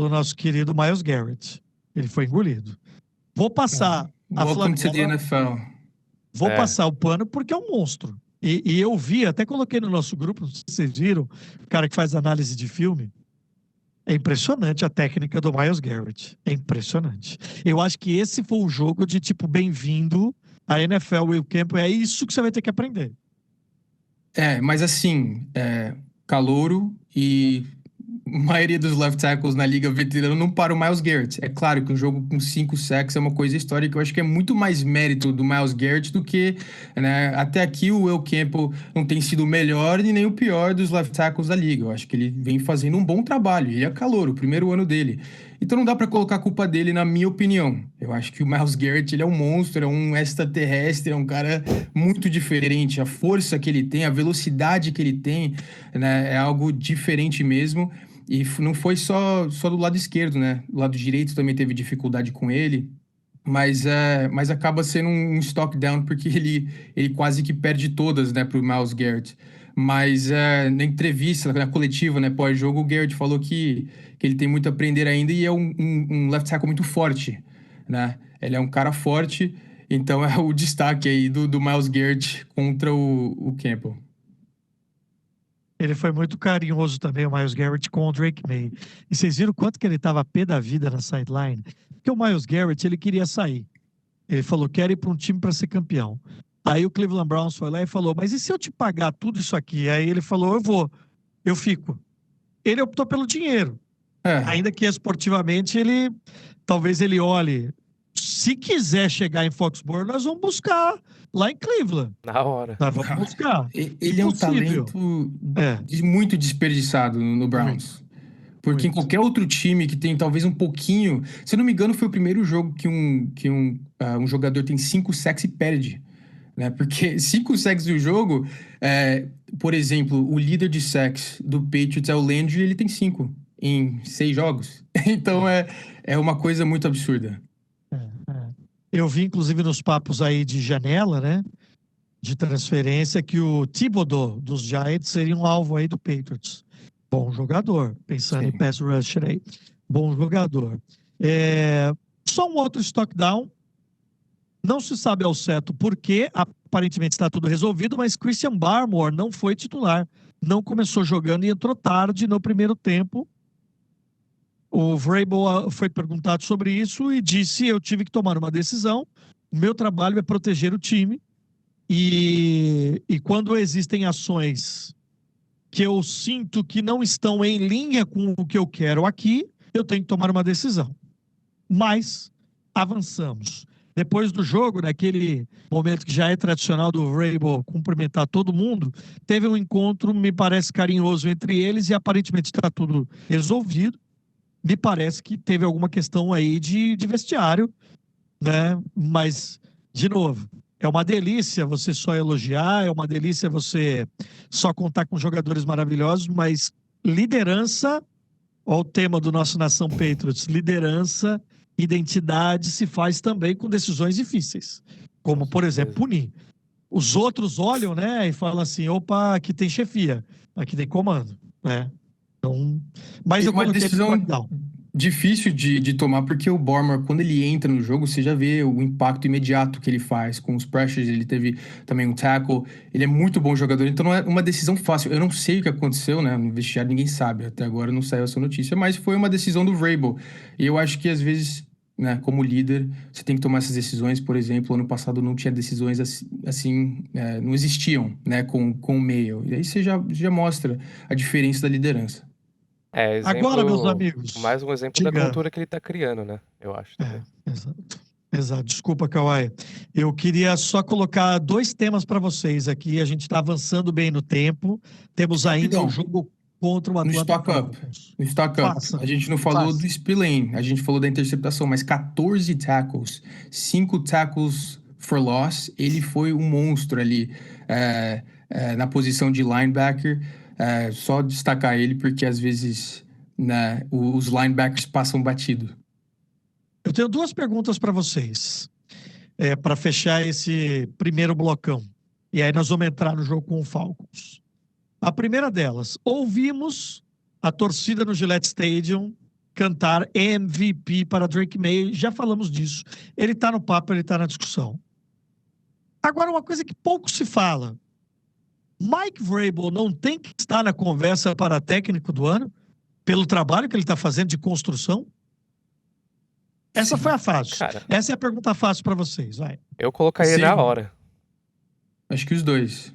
nosso querido Myles Garrett. Ele foi engolido. Vou passar a Welcome to the flanela, NFL. vou É. passar o pano porque é um monstro. E eu vi, até coloquei no nosso grupo, não sei se vocês viram, o cara que faz análise de filme. É impressionante a técnica do Myles Garrett. É impressionante. Eu acho que esse foi um jogo de tipo, bem-vindo à NFL, Will Campbell. É isso que você vai ter que aprender. Mas assim, calouro e a maioria dos left tackles na liga veterano não para o Myles Garrett. É claro que um jogo com 5 sacks é uma coisa histórica. Eu acho que é muito mais mérito do Myles Garrett do que, né, até aqui o Will Campbell não tem sido o melhor e nem o pior dos left tackles da liga. Eu acho que ele vem fazendo um bom trabalho. Ele é calouro, o primeiro ano dele. Então não dá para colocar a culpa dele, na minha opinião. Eu acho que o Myles Garrett, ele é um monstro, é um extraterrestre, é um cara muito diferente. A força que ele tem, a velocidade que ele tem, né, é algo diferente mesmo. E não foi só do lado esquerdo, né? Do lado direito também teve dificuldade com ele. Mas acaba sendo um stock down porque ele quase que perde todas, né, pro Myles Garrett. Mas na entrevista, na coletiva, né, pós-jogo, o Garrett falou que ele tem muito a aprender ainda e é um left tackle muito forte, né? Ele é um cara forte, então é o destaque aí do Myles Garrett contra o Campbell. Ele foi muito carinhoso também, o Myles Garrett, com o Drake May. E vocês viram quanto que ele estava pé da vida na sideline? Porque o Myles Garrett, ele queria sair. Ele falou, quero ir para um time para ser campeão. Aí o Cleveland Browns foi lá e falou, mas e se eu te pagar tudo isso aqui? Aí ele falou, eu fico. Ele optou pelo dinheiro. É, Ainda que esportivamente talvez ele olhe, se quiser chegar em Foxborough, nós vamos buscar lá em Cleveland. Na hora. Nós vamos buscar. ele é um Impossível. talento É, muito desperdiçado no muito, Browns. Porque em muito. qualquer outro time que tem talvez um pouquinho. Se eu não me engano, foi o primeiro jogo que um jogador tem 5 sacks e perde. Né? Porque 5 sacks do jogo, por exemplo, o líder de sacks do Patriots é o Landry e ele tem 5 em 6 jogos. Então é uma coisa muito absurda. É, é. Eu vi, inclusive, nos papos aí de janela, né? De transferência, que o Thibodeau dos Giants seria um alvo aí do Patriots. Bom jogador, pensando em Sim. pass rusher aí. Bom jogador. Só um outro stock down. Não se sabe ao certo por quê. Aparentemente está tudo resolvido, mas Christian Barmore não foi titular. Não começou jogando e entrou tarde no primeiro tempo. O Vrabel foi perguntado sobre isso e disse: eu tive que tomar uma decisão. O meu trabalho é proteger o time. E quando existem ações que eu sinto que não estão em linha com o que eu quero aqui, eu tenho que tomar uma decisão. Mas avançamos. Depois do jogo, naquele momento que já é tradicional do Vrabel cumprimentar todo mundo, teve um encontro, me parece, carinhoso entre eles e aparentemente está tudo resolvido. Me parece que teve alguma questão aí de vestiário, né? Mas, de novo, é uma delícia você só elogiar, é uma delícia você só contar com jogadores maravilhosos, mas liderança, olha o tema do nosso Nação Patriots, liderança, identidade se faz também com decisões difíceis, como, por exemplo, punir. Os outros olham, né, e falam assim, opa, aqui tem chefia, aqui tem comando, né? Então, mas E eu uma coloquei no decisão lockdown. difícil de tomar, porque o Barmore, quando ele entra no jogo, você já vê o impacto imediato que ele faz com os pressures. Ele teve também um tackle. Ele é muito bom jogador, então não é uma decisão fácil. Eu não sei o que aconteceu, né? No vestiário ninguém sabe. Até agora não saiu essa notícia, mas foi uma decisão do Vrabel. E eu acho que às vezes, né, como líder, você tem que tomar essas decisões. Por exemplo, ano passado não tinha decisões assim, não existiam, né, com o Mayo. E aí você já mostra a diferença da liderança. Agora, meus Mais amigos, um exemplo da diga. cultura que ele tá criando, né? Eu acho também. Exato. Exato. Desculpa, Kawhi. Eu queria só colocar 2 temas para vocês aqui. A gente está avançando bem no tempo. Temos ainda o Rapidão. jogo contra o No Atlanta Stock Up. Falcons. No Stock Up. Faça. A gente não falou do Spillane, a gente falou da interceptação, mas 14 tackles, 5 tackles for loss. Ele foi um monstro ali na posição de linebacker. Só destacar ele porque às vezes, né, os linebackers passam batido. Eu tenho duas perguntas para vocês, para fechar esse primeiro blocão. E aí nós vamos entrar no jogo com o Falcons. A primeira delas, ouvimos a torcida no Gillette Stadium cantar MVP para Drake May. Já falamos disso. Ele está no papo, ele está na discussão. Agora, uma coisa que pouco se fala. Mike Vrabel não tem que estar na conversa para técnico do ano? Pelo trabalho que ele está fazendo de construção? Essa Sim. foi a fácil. Cara, Essa é a pergunta fácil para vocês. Vai. eu colocaria Sim. na hora. Acho que os dois.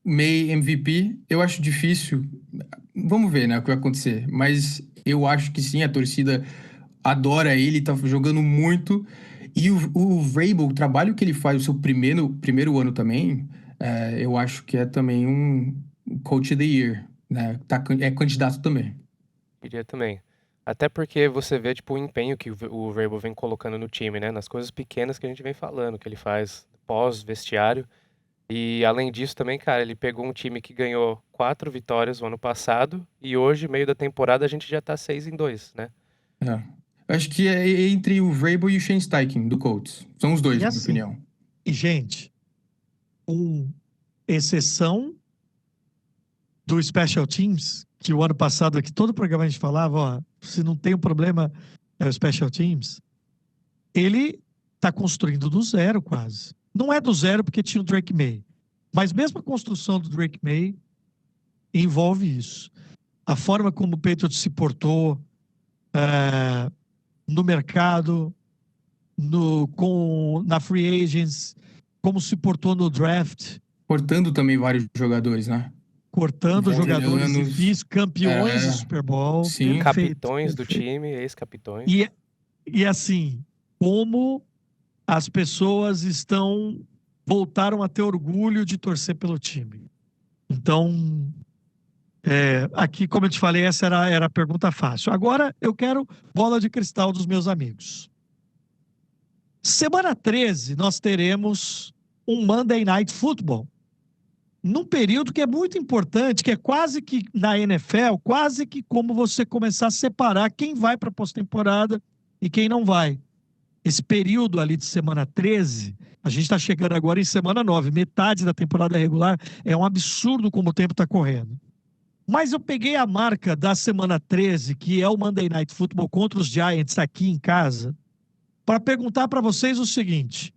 May MVP, eu acho difícil. Vamos ver, né, o que vai acontecer. Mas eu acho que sim, a torcida adora ele, tá jogando muito. E o Vrabel, o trabalho que ele faz, o seu primeiro ano também, eu acho que é também um Coach of the Year, né? É candidato também. Iria também. Até porque você vê, tipo, o empenho que o Vrabel vem colocando no time, né? Nas coisas pequenas que a gente vem falando, que ele faz pós-vestiário. E além disso também, cara, ele pegou um time que ganhou 4 vitórias no ano passado e hoje, meio da temporada, a gente já tá 6-2, né? É. Eu acho que é entre o Vrabel e o Shane Steichen, do Colts. São os dois, E na minha assim, opinião. e gente, com exceção do Special Teams, que o ano passado aqui, todo programa a gente falava, ó, se não tem um problema, é o Special Teams, ele está construindo do zero quase. Não é do zero porque tinha o Drake May, mas mesmo a construção do Drake May envolve isso. A forma como o Patriots se portou no mercado, na free agents, como se portou no draft, Cortando também vários jogadores, né? cortando jogadores Veteranos, difíceis, campeões do Super Bowl, sim. perfeito, Capitões do perfeito. time, ex-capitões. E assim, como as pessoas voltaram a ter orgulho de torcer pelo time. Então, aqui, como eu te falei, essa era a pergunta fácil. Agora, eu quero bola de cristal dos meus amigos. Semana 13, nós teremos um Monday Night Football. Num período que é muito importante, que é quase que na NFL, quase que como você começar a separar quem vai para a pós-temporada e quem não vai. Esse período ali de semana 13, a gente está chegando agora em semana 9, metade da temporada regular, é um absurdo como o tempo está correndo. Mas eu peguei a marca da semana 13, que é o Monday Night Football contra os Giants aqui em casa, para perguntar para vocês o seguinte: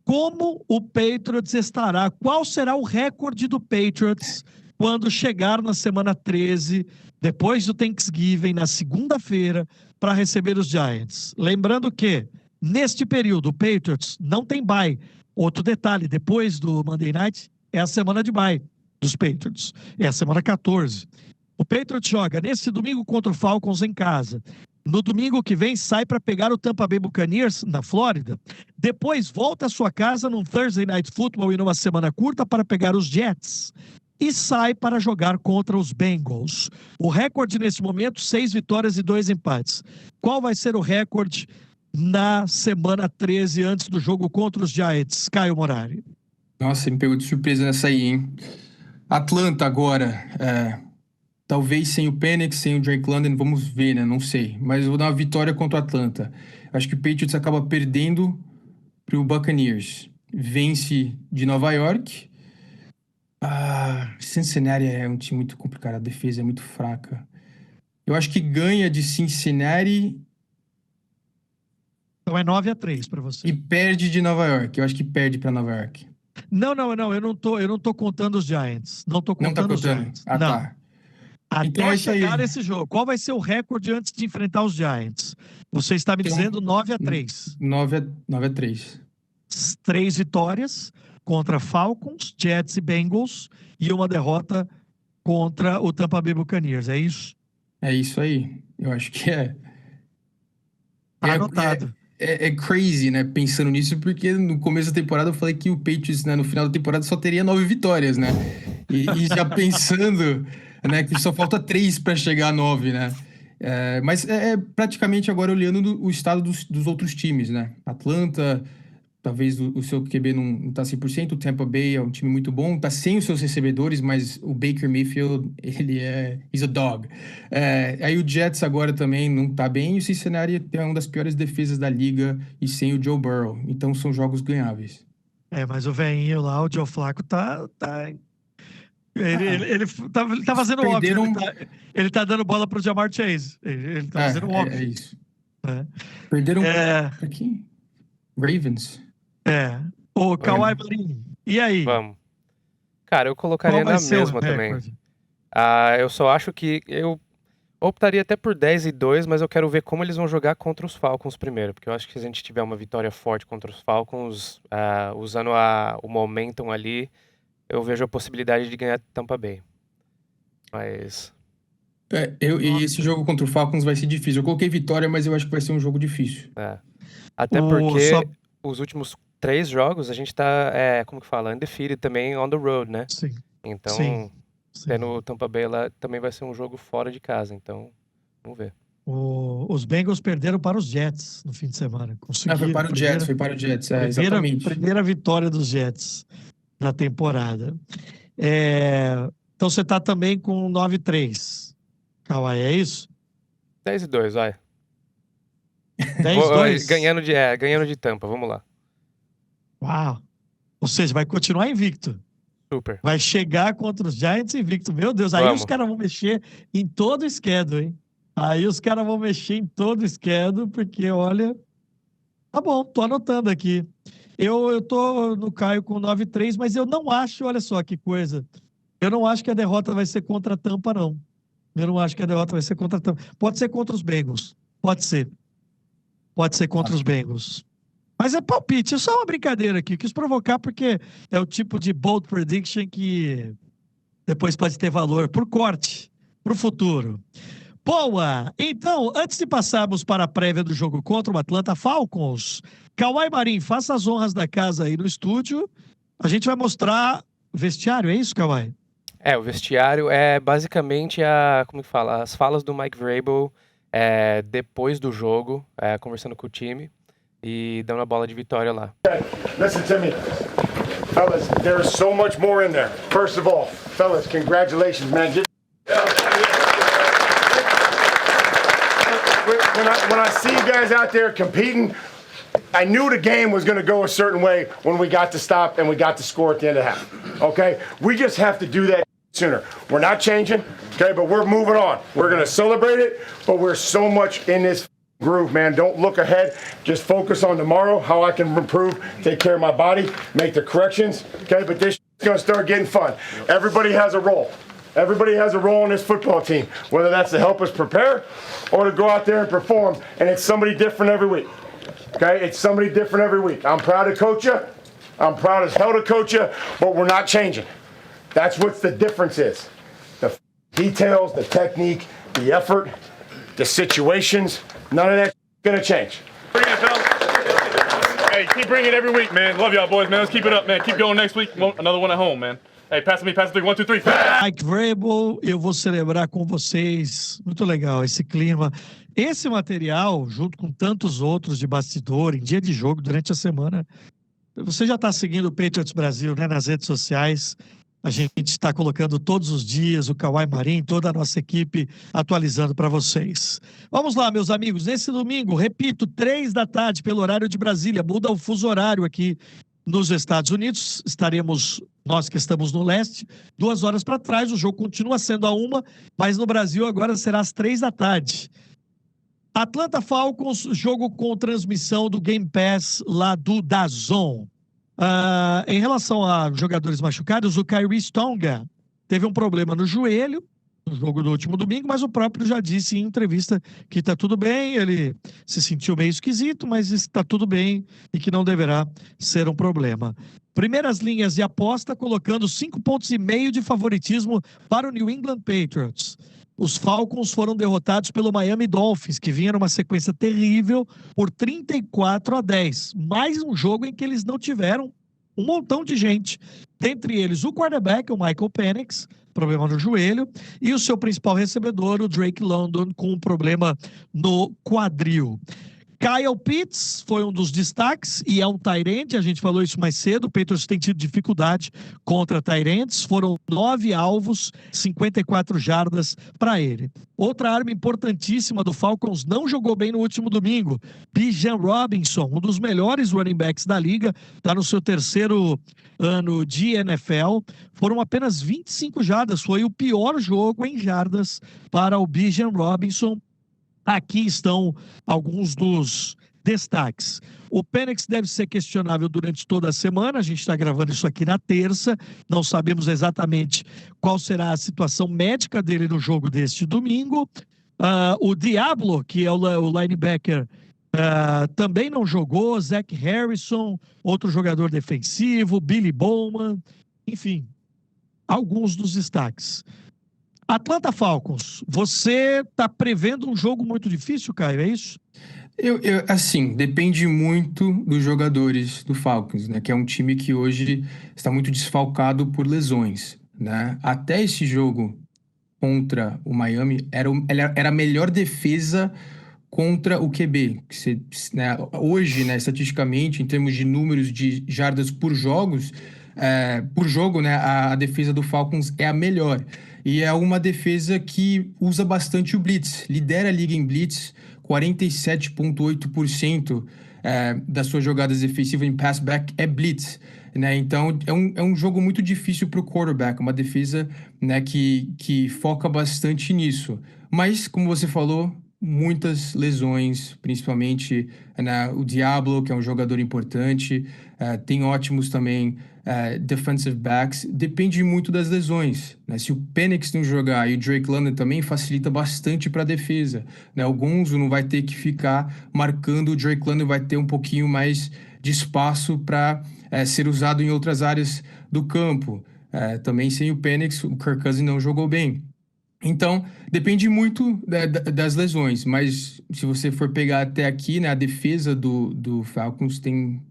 como o Patriots estará? Qual será o recorde do Patriots quando chegar na semana 13, depois do Thanksgiving, na segunda-feira, para receber os Giants? Lembrando que, neste período, o Patriots não tem bye. Outro detalhe, depois do Monday Night, é a semana de bye dos Patriots. É a semana 14. O Patriots joga nesse domingo contra o Falcons em casa. No domingo que vem, sai para pegar o Tampa Bay Buccaneers, na Flórida. Depois, volta à sua casa num Thursday Night Football e numa semana curta para pegar os Jets. E sai para jogar contra os Bengals. O recorde nesse momento, 6 vitórias e 2 empates. Qual vai ser o recorde na semana 13, antes do jogo contra os Giants, Caio Morari? Nossa, você me pegou de surpresa nessa aí, hein? Atlanta agora, talvez sem o Penix, sem o Drake London, vamos ver, né? Não sei. Mas eu vou dar uma vitória contra o Atlanta. Acho que o Patriots acaba perdendo para o Buccaneers. Vence de Nova York. Cincinnati é um time muito complicado, a defesa é muito fraca. Eu acho que ganha de Cincinnati Então é 9-3 para e você. perde de Nova York. Eu acho que perde para Nova York. Não, eu não tô contando os Giants. Não tô Não tá contando os contando? Giants. Ah, Não. tá. Então Até é isso aí. chegar nesse jogo. Qual vai ser o recorde antes de enfrentar os Giants? Você está me Então, dizendo 9-3. 9-3. 3 vitórias contra Falcons, Jets e Bengals e uma derrota contra o Tampa Bay Buccaneers. É isso? É isso aí. Eu acho que Tá anotado. é crazy, né? Pensando nisso, porque no começo da temporada eu falei que o Patriots, né, no final da temporada só teria 9 vitórias, né? E já pensando, né, que só falta 3 para chegar a 9, né? Mas praticamente agora olhando o estado dos outros times, né? Atlanta Talvez o seu QB não tá 100%, o Tampa Bay é um time muito bom, tá sem os seus recebedores, mas o Baker Mayfield, he's a dog. Aí o Jets agora também não tá bem, e o Cincinnati é uma das piores defesas da liga e sem o Joe Burrow, então são jogos ganháveis. Mas o velhinho lá, o Joe Flacco, ele tá fazendo óbvio. Perderam. Ele tá dando bola pro Jamar Chase. Ele tá fazendo É óbvio. isso. Né? Perderam pra quem? Ravens. O Kawhi Marinho. E aí? Vamos. Cara, eu colocaria Qual vai na ser o mesma também. recorde? Eu só acho que eu optaria até por 10-2, mas eu quero ver como eles vão jogar contra os Falcons primeiro, porque eu acho que se a gente tiver uma vitória forte contra os Falcons, usando o momentum ali, eu vejo a possibilidade de ganhar Tampa Bay. Mas E esse jogo contra o Falcons vai ser difícil. Eu coloquei vitória, mas eu acho que vai ser um jogo difícil. até porque os últimos 3 jogos a gente tá, como que fala, undefeated também on the road, né? Sim. Então, Sim. tendo o Tampa Bay lá, também vai ser um jogo fora de casa, então vamos ver. Os Bengals perderam para os Jets no fim de semana. Foi para o Jets, exatamente. Primeira vitória dos Jets na temporada. Então você tá também com 9-3. Kawhi, é isso? 10-2, vai. 10-2? Ganhando de Tampa, vamos lá. Uau! Ou seja, vai continuar invicto. Super. Vai chegar contra os Giants invicto. Meu Deus, aí os caras vão mexer em todo o schedule, hein? Aí os caras vão mexer em todo o schedule, porque, olha... Tá bom, tô anotando aqui. Eu tô no Caio com 9-3, mas eu não acho, olha só que coisa. Eu não acho que a derrota vai ser contra a Tampa, não. Eu não acho que a derrota vai ser contra a Tampa. Pode ser contra os Bengals. Pode ser. Pode ser contra os Bengals. Mas é palpite, é só uma brincadeira aqui. Quis provocar porque é o tipo de bold prediction que depois pode ter valor por corte, pro futuro. Boa! Então, antes de passarmos para a prévia do jogo contra o Atlanta Falcons, Kawhi Marin, faça as honras da casa aí no estúdio. A gente vai mostrar o vestiário, é isso, Kawhi? O vestiário é basicamente como que fala, as falas do Mike Vrabel depois do jogo, conversando com o time e dando a bola de vitória lá. Listen to me, fellas, there is so much more in there. First of all, fellas, congratulations, man. When I see you guys out there competing, I knew the game was going to go a certain way when we got to stop and we got to score at the end of the half. Okay? We just have to do that sooner. We're not changing, okay, but we're moving on. We're going to celebrate it, but we're so much in this groove, man. Don't look ahead. Just focus on tomorrow, how I can improve, take care of my body, make the corrections, okay? But this is going to start getting fun. Everybody has a role. Everybody has a role in this football team, whether that's to help us prepare or to go out there and perform, and it's somebody different every week. Okay, it's somebody different every week. I'm proud to coach you. I'm proud as hell to coach you, but we're not changing. That's what the difference is. The details, the technique, the effort, the situations, none of that's gonna change. Bring it, fellas. Hey, keep bringing it every week, man. Love y'all boys, man. Let's keep it up, man. Keep going next week. Another one at home, man. Hey, pass me, pass it 3, 1, 2, 3. Mike Vrabel, eu vou celebrar com vocês. Muito legal esse clima. Esse material, junto com tantos outros de bastidor, em dia de jogo, durante a semana. Você já está seguindo o Patriots Brasil, né, nas redes sociais. A gente está colocando todos os dias o Kawhi Marin, toda a nossa equipe atualizando para vocês. Vamos lá, meus amigos. Nesse domingo, repito, 3 da tarde, pelo horário de Brasília. Muda o fuso horário aqui nos Estados Unidos. Estaremos, nós que estamos no leste, 2 horas para trás. O jogo continua sendo a 1, mas no Brasil agora será às 3 da tarde. Atlanta Falcons, jogo com transmissão do Game Pass lá do DAZN. Em relação a jogadores machucados, o Kyrie Stonga teve um problema no joelho no jogo do último domingo, mas o próprio já disse em entrevista que está tudo bem, ele se sentiu meio esquisito, mas está tudo bem e que não deverá ser um problema. Primeiras linhas de aposta colocando 5,5 pontos de favoritismo para o New England Patriots. Os Falcons foram derrotados pelo Miami Dolphins, que vinha numa sequência terrível por 34-10. Mais um jogo em que eles não tiveram um montão de gente. Dentre eles, o quarterback, o Michael Penix, problema no joelho, e o seu principal recebedor, o Drake London, com um problema no quadril. Kyle Pitts foi um dos destaques e é um tight end, a gente falou isso mais cedo, o Patriots tem tido dificuldade contra tight ends, foram 9 alvos, 54 jardas para ele. Outra arma importantíssima do Falcons não jogou bem no último domingo, Bijan Robinson, um dos melhores running backs da liga, está no seu terceiro ano de NFL, foram apenas 25 jardas, foi o pior jogo em jardas para o Bijan Robinson. Aqui estão alguns dos destaques. O Penix deve ser questionável durante toda a semana, a gente está gravando isso aqui na terça, não sabemos exatamente qual será a situação médica dele no jogo deste domingo. O Diablo, que é o linebacker, também não jogou, Zach Harrison, outro jogador defensivo, Billy Bowman, enfim, alguns dos destaques. Atlanta Falcons, você está prevendo um jogo muito difícil, Caio, é isso? Assim, depende muito dos jogadores do Falcons, né? Que é um time que hoje está muito desfalcado por lesões, né? Até esse jogo contra o Miami, era a melhor defesa contra o QB. Né, hoje, né, estatisticamente, em termos de números de jardas por jogo, né, a defesa do Falcons é a melhor. E é uma defesa que usa bastante o blitz, lidera a liga em blitz, 47,8% das suas jogadas defensivas em pass back é blitz. Né? Então, é um jogo muito difícil para o quarterback, uma defesa, né, que foca bastante nisso. Mas, como você falou, muitas lesões, principalmente, né, o Diablo, que é um jogador importante, tem ótimos também defensive backs, depende muito das lesões. Né? Se o Penix não jogar e o Drake London também, facilita bastante para a defesa. Né? O Gonzo não vai ter que ficar marcando, o Drake London vai ter um pouquinho mais de espaço para ser usado em outras áreas do campo. Também sem o Penix, o Kirk Cousins não jogou bem. Então, depende muito das lesões, mas se você for pegar até aqui, né, a defesa do Falcons tem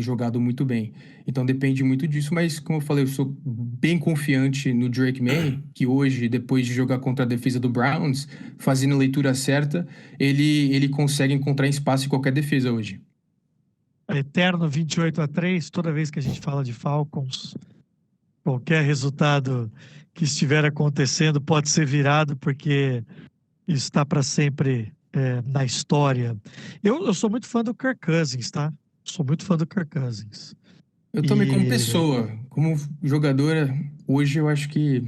jogado muito bem. Então, depende muito disso, mas como eu falei, eu sou bem confiante no Drake May, que hoje, depois de jogar contra a defesa do Browns, fazendo a leitura certa, ele consegue encontrar espaço em qualquer defesa hoje. Eterno 28-3, toda vez que a gente fala de Falcons, qualquer resultado que estiver acontecendo pode ser virado, porque isso está para sempre na história. Eu sou muito fã do Kirk Cousins, tá? Sou muito fã do Kirk Cousins. Eu também como pessoa, como jogadora, hoje eu acho que...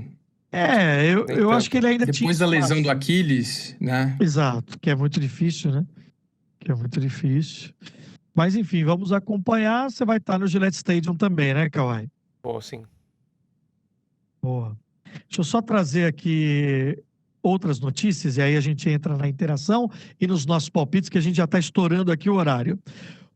eu acho que ele ainda tinha depois da lesão espaço. do Aquiles, né? Exato, que é muito difícil, né? Que é muito difícil. Mas, enfim, vamos acompanhar. Você vai estar no Gillette Stadium também, né, Kawhi? Pô, sim. Boa. Deixa eu só trazer aqui outras notícias e aí a gente entra na interação e nos nossos palpites, que a gente já está estourando aqui o horário.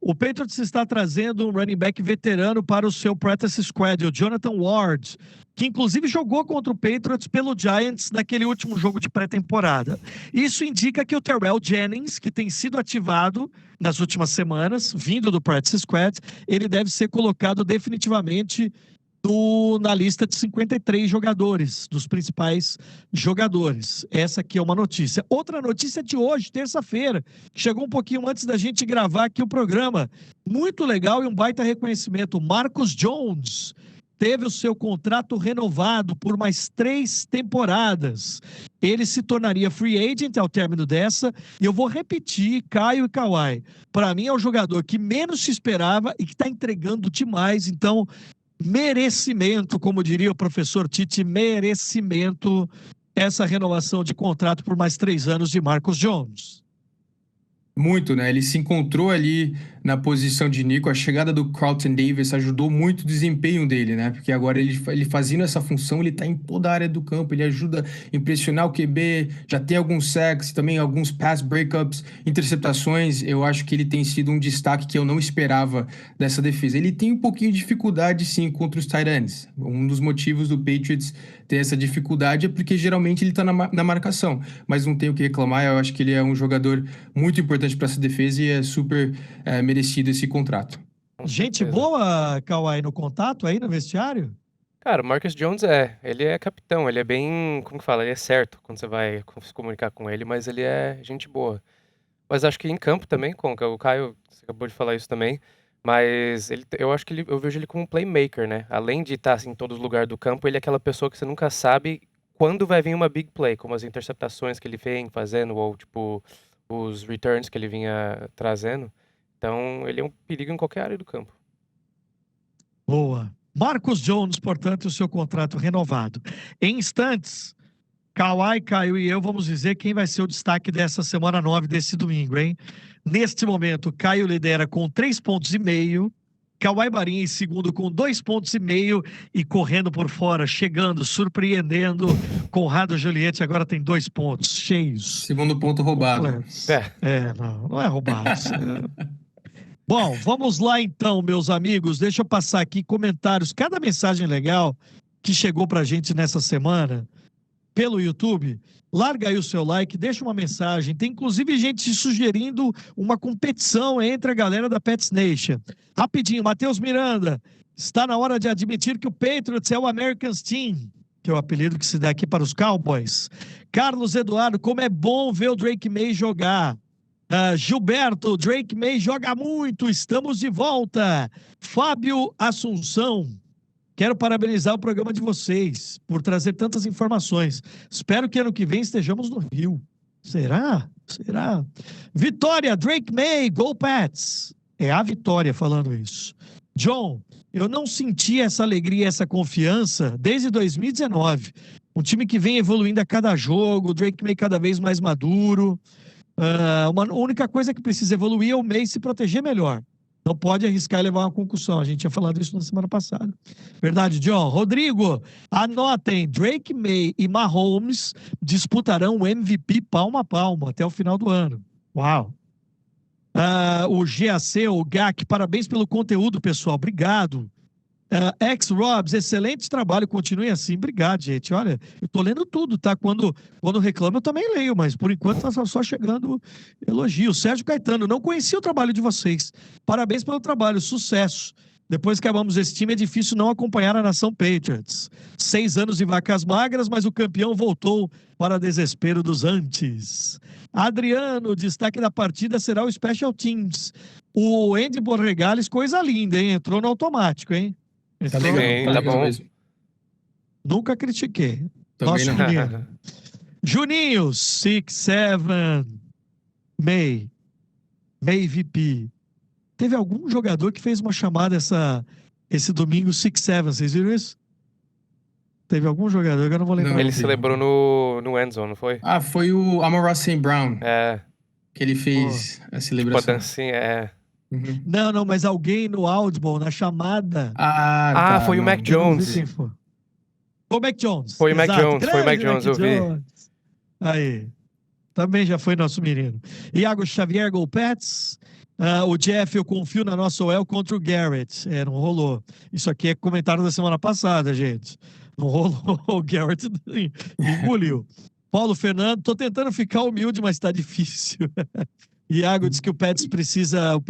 O Patriots está trazendo um running back veterano para o seu practice squad, o Jonathan Ward, que inclusive jogou contra o Patriots pelo Giants naquele último jogo de pré-temporada. Isso indica que o Terrell Jennings, que tem sido ativado nas últimas semanas, vindo do practice squad, ele deve ser colocado definitivamente na lista de 53 jogadores, dos principais jogadores. Essa aqui é uma notícia. Outra notícia de hoje, terça-feira, chegou um pouquinho antes da gente gravar aqui o programa. Muito legal e um baita reconhecimento. Marcus Jones teve o seu contrato renovado por mais 3 temporadas. Ele se tornaria free agent ao término dessa. E eu vou repetir, Caio e Kawhi. Para mim é o jogador que menos se esperava e que está entregando demais. Então, merecimento, como diria o professor Tite, merecimento essa renovação de contrato por mais 3 anos de Marcus Jones. Muito, né? Ele se encontrou ali na posição de Nico. A chegada do Carlton Davis ajudou muito o desempenho dele, né? Porque agora ele fazendo essa função, ele tá em toda a área do campo. Ele ajuda a impressionar o QB, já tem alguns sacks, também alguns pass breakups, interceptações. Eu acho que ele tem sido um destaque que eu não esperava dessa defesa. Ele tem um pouquinho de dificuldade, sim, contra os tight ends. Um dos motivos do Patriots ter essa dificuldade é porque geralmente ele tá na marcação. Mas não tenho o que reclamar, eu acho que ele é um jogador muito importante para essa defesa e é super merecido esse contrato. Com Gente certeza. boa, Kawhi, no contato aí no vestiário? Cara, o Marcus Jones ele é capitão, ele é bem, como que fala, ele é certo quando você vai se comunicar com ele, mas ele é gente boa. Mas acho que em campo também, Conca, o Caio, você acabou de falar isso também, mas eu acho que eu vejo ele como um playmaker, né? Além de estar assim, em todos os lugares do campo, ele é aquela pessoa que você nunca sabe quando vai vir uma big play, como as interceptações que ele vem fazendo, ou tipo, os returns que ele vinha trazendo. Então, ele é um perigo em qualquer área do campo. Boa. Marcus Jones, portanto, o seu contrato renovado. Em instantes, Kawhi, Caio e eu vamos dizer quem vai ser o destaque dessa semana 9 desse domingo, hein? Neste momento, Caio lidera com 3,5 pontos. Kawhi Marinho em segundo com 2,5 pontos e correndo por fora, chegando, surpreendendo. Conrado Juliette agora tem 2 pontos cheios. Segundo ponto roubado. Não é roubado. Bom, vamos lá então, meus amigos. Deixa eu passar aqui comentários. Cada mensagem legal que chegou pra gente nessa semana pelo YouTube, larga aí o seu like, deixa uma mensagem. Tem inclusive gente sugerindo uma competição entre a galera da Pets Nation. Rapidinho, Matheus Miranda, está na hora de admitir que o Patriots é o Americans Team, que é o apelido que se dá aqui para os Cowboys. Carlos Eduardo, como é bom ver o Drake May jogar. Gilberto, Drake May joga muito, estamos de volta. Fábio Assunção, quero parabenizar o programa de vocês por trazer tantas informações. Espero que ano que vem estejamos no Rio. Será? Será? Vitória, Drake May, Go Pats. É a Vitória falando isso. John, eu não senti essa alegria, essa confiança desde 2019. Um time que vem evoluindo a cada jogo, o Drake May cada vez mais maduro. A única coisa que precisa evoluir é o May se proteger melhor. Não pode arriscar e levar uma concussão. A gente tinha falado isso na semana passada. Verdade, John. Rodrigo, anotem. Drake May e Mahomes disputarão o MVP palmo a palmo até o final do ano. Uau. O GAC, o GAC, parabéns pelo conteúdo, pessoal. Obrigado. X-Robs, excelente trabalho, continue assim. Obrigado, gente. Olha, eu tô lendo tudo, tá? Quando reclamo, eu também leio, mas por enquanto tá só chegando elogios. Sérgio Caetano, não conhecia o trabalho de vocês. Parabéns pelo trabalho, sucesso. Depois que acabamos esse time, é difícil não acompanhar a nação Patriots. 6 anos de vacas magras, mas o campeão voltou para desespero dos antes. Adriano, destaque da partida será o Special Teams. O Andy Borregales, coisa linda, hein? Entrou no automático, hein? Tá legal, Sim, tá tá legal bom. mesmo. Nunca critiquei. Também Nosso não. menino. Juninho, 6-7, May VP. Teve algum jogador que fez uma chamada esse domingo 6-7, vocês viram isso? Teve algum jogador que eu não vou lembrar. Não. Ele vi, celebrou no endzone, não foi? Foi o Amon-Ra St. Brown que ele fez a Tipo a celebração. dancinha, Uhum. Não, mas alguém no Audible, na chamada. Tá, foi o não. Mac Eu não vi Jones. quem foi. Foi o Mac Jones. Foi o Mac exato. Jones, foi o Mac Grande Jones, eu vi. Jones. Aí. Também já foi nosso menino. Iago Xavier, Go Pats. O Jeff, eu confio na nossa OL contra o Garrett. Não rolou. Isso aqui é comentário da semana passada, gente. Não rolou. O Garrett engoliu. Paulo Fernando, tô tentando ficar humilde, mas tá difícil. Iago diz que o Patriots precisa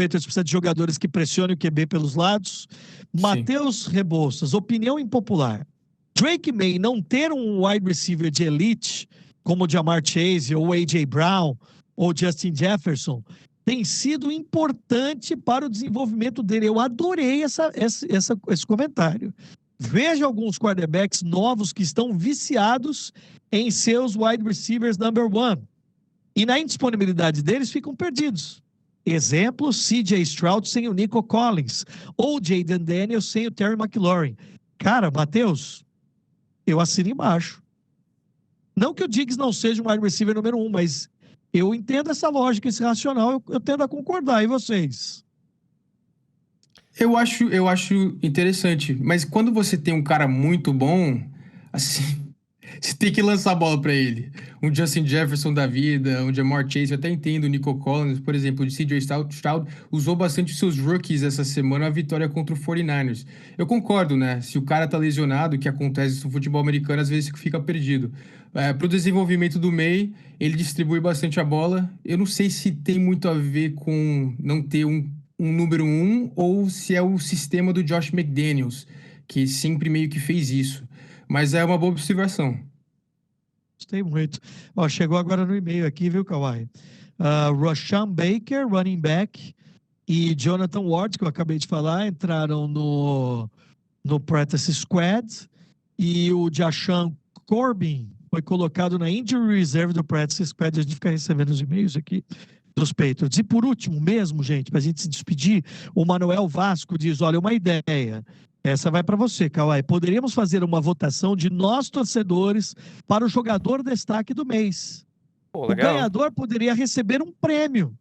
de jogadores que pressionem o QB pelos lados. Matheus Rebouças, opinião impopular. Drake May não ter um wide receiver de elite, como o Jamar Chase, ou A.J. Brown, ou Justin Jefferson, tem sido importante para o desenvolvimento dele. Eu adorei esse comentário. Veja alguns quarterbacks novos que estão viciados em seus wide receivers number one. E na indisponibilidade deles ficam perdidos. Exemplo, C.J. Stroud sem o Nico Collins, ou Jayden Daniels sem o Terry McLaurin. Cara, Matheus, eu assino embaixo. Não que o Diggs não seja um wide receiver número 1, mas eu entendo essa lógica, esse racional, eu tendo a concordar. E vocês? Eu acho interessante, mas quando você tem um cara muito bom, assim, você tem que lançar a bola pra ele. Um Justin Jefferson da vida, um Jamar Chase, eu até entendo, o Nico Collins, por exemplo, o CJ Stroud usou bastante seus rookies essa semana, a vitória contra o 49ers. Eu concordo, né? Se o cara tá lesionado, o que acontece no futebol americano, às vezes fica perdido. Pro desenvolvimento do May, ele distribui bastante a bola. Eu não sei se tem muito a ver com não ter um número 1 ou se é o sistema do Josh McDaniels, que sempre meio que fez isso. Mas é uma boa observação. Gostei muito. Chegou agora no e-mail aqui, viu, Kawhi? Rashawn Baker, running back, e Jonathan Ward, que eu acabei de falar, entraram no practice squad, e o Jashan Corbin foi colocado na injury reserve do practice squad. A gente fica recebendo os e-mails aqui dos Patriots. E por último mesmo, gente, para a gente se despedir, o Manuel Vasco diz, olha, uma ideia, essa vai para você, Kawhi. Poderíamos fazer uma votação de nós, torcedores, para o jogador destaque do mês. Pô, O legal. ganhador poderia receber um prêmio.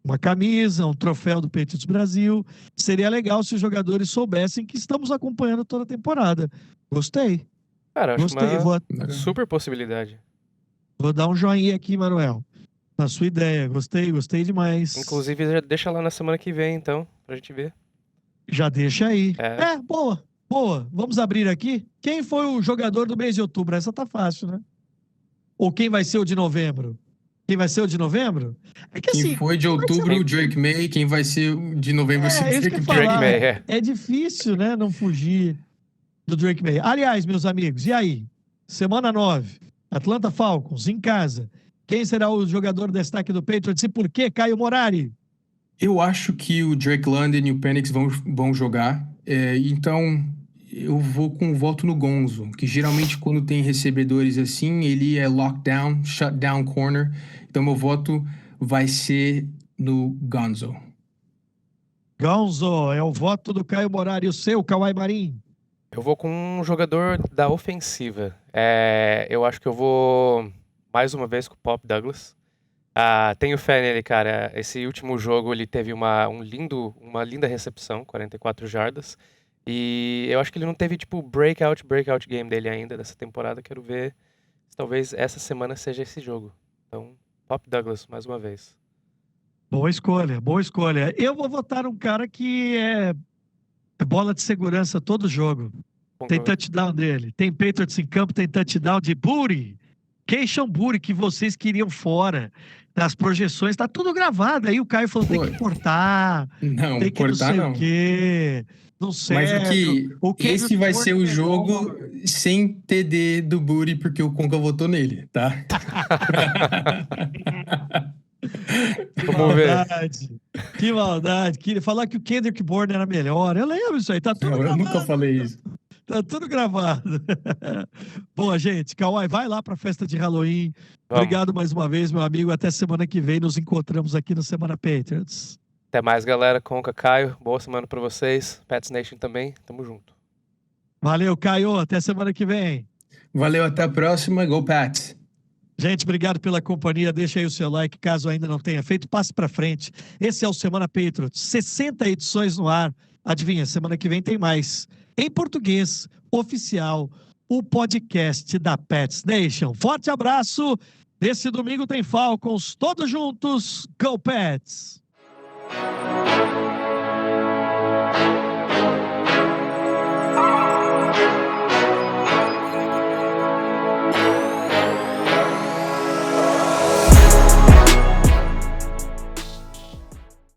Uma camisa, um troféu do Patriots Brasil. Seria legal se os jogadores soubessem que estamos acompanhando toda a temporada. Gostei. Cara, acho Gostei. uma Legal. super possibilidade. Vou dar um joinha aqui, Manuel, na sua ideia. Gostei demais. Inclusive, já deixa lá na semana que vem, então, pra gente ver. Já deixa aí. É. Boa. Vamos abrir aqui. Quem foi o jogador do mês de outubro? Essa tá fácil, né? Ou quem vai ser o de novembro? Quem vai ser o de novembro? É que Quem assim, foi de outubro, o Drake May. Quem vai ser de novembro, isso que eu ia Drake Drake falar. May, é. É difícil, né? Não fugir do Drake May. Aliás, meus amigos, e aí? Semana 9, Atlanta Falcons, em casa. Quem será o jogador destaque do Patriots e por quê, Caio Morari? Eu acho que o Drake London e o Penix vão jogar. Então, eu vou com o voto no Gonzo, que geralmente quando tem recebedores assim, ele é lockdown, shutdown corner. Então, meu voto vai ser no Gonzo. Gonzo, é o voto do Caio Morari. O seu, Kawhi Marim? Eu vou com um jogador da ofensiva. Eu acho que eu vou, mais uma vez, com o Pop Douglas. Tenho fé nele, cara. Esse último jogo ele teve uma linda recepção, 44 jardas. E eu acho que ele não teve, tipo, breakout game dele ainda dessa temporada. Quero ver se talvez essa semana seja esse jogo. Então, Pop Douglas, mais uma vez. Boa escolha. Eu vou votar um cara que é bola de segurança todo jogo. Tem touchdown dele. Tem Patriots em campo, tem touchdown de Booty. Keishon Booty, que vocês queriam fora das projeções. Tá tudo gravado. Aí o Caio falou, tem que cortar. Não, Tem que cortar não sei não. o quê. Não sei. Mas esse vai ser o jogo bom. sem TD do Booty, porque o Conca votou nele, tá? Vamos ver. Que maldade. Queria falar que o Kendrick Bourne era melhor. Eu lembro isso aí. Tá tudo Não, eu gravado. nunca falei isso. Tá tudo gravado. Boa, gente. Kawhi, vai lá pra festa de Halloween. Vamos. Obrigado mais uma vez, meu amigo. Até semana que vem. Nos encontramos aqui no Semana Patriots. Até mais, galera. Conca, Caio. Boa semana pra vocês. Pats Nation também. Tamo junto. Valeu, Caio. Até semana que vem. Valeu, até a próxima. Go Pats! Gente, obrigado pela companhia. Deixa aí o seu like, caso ainda não tenha feito. Passe pra frente. Esse é o Semana Patriots. 60 edições no ar. Adivinha, semana que vem tem mais. Em português, oficial, o podcast da Pats Nation. Forte abraço. Nesse domingo tem Falcons. Todos juntos. Go Pats!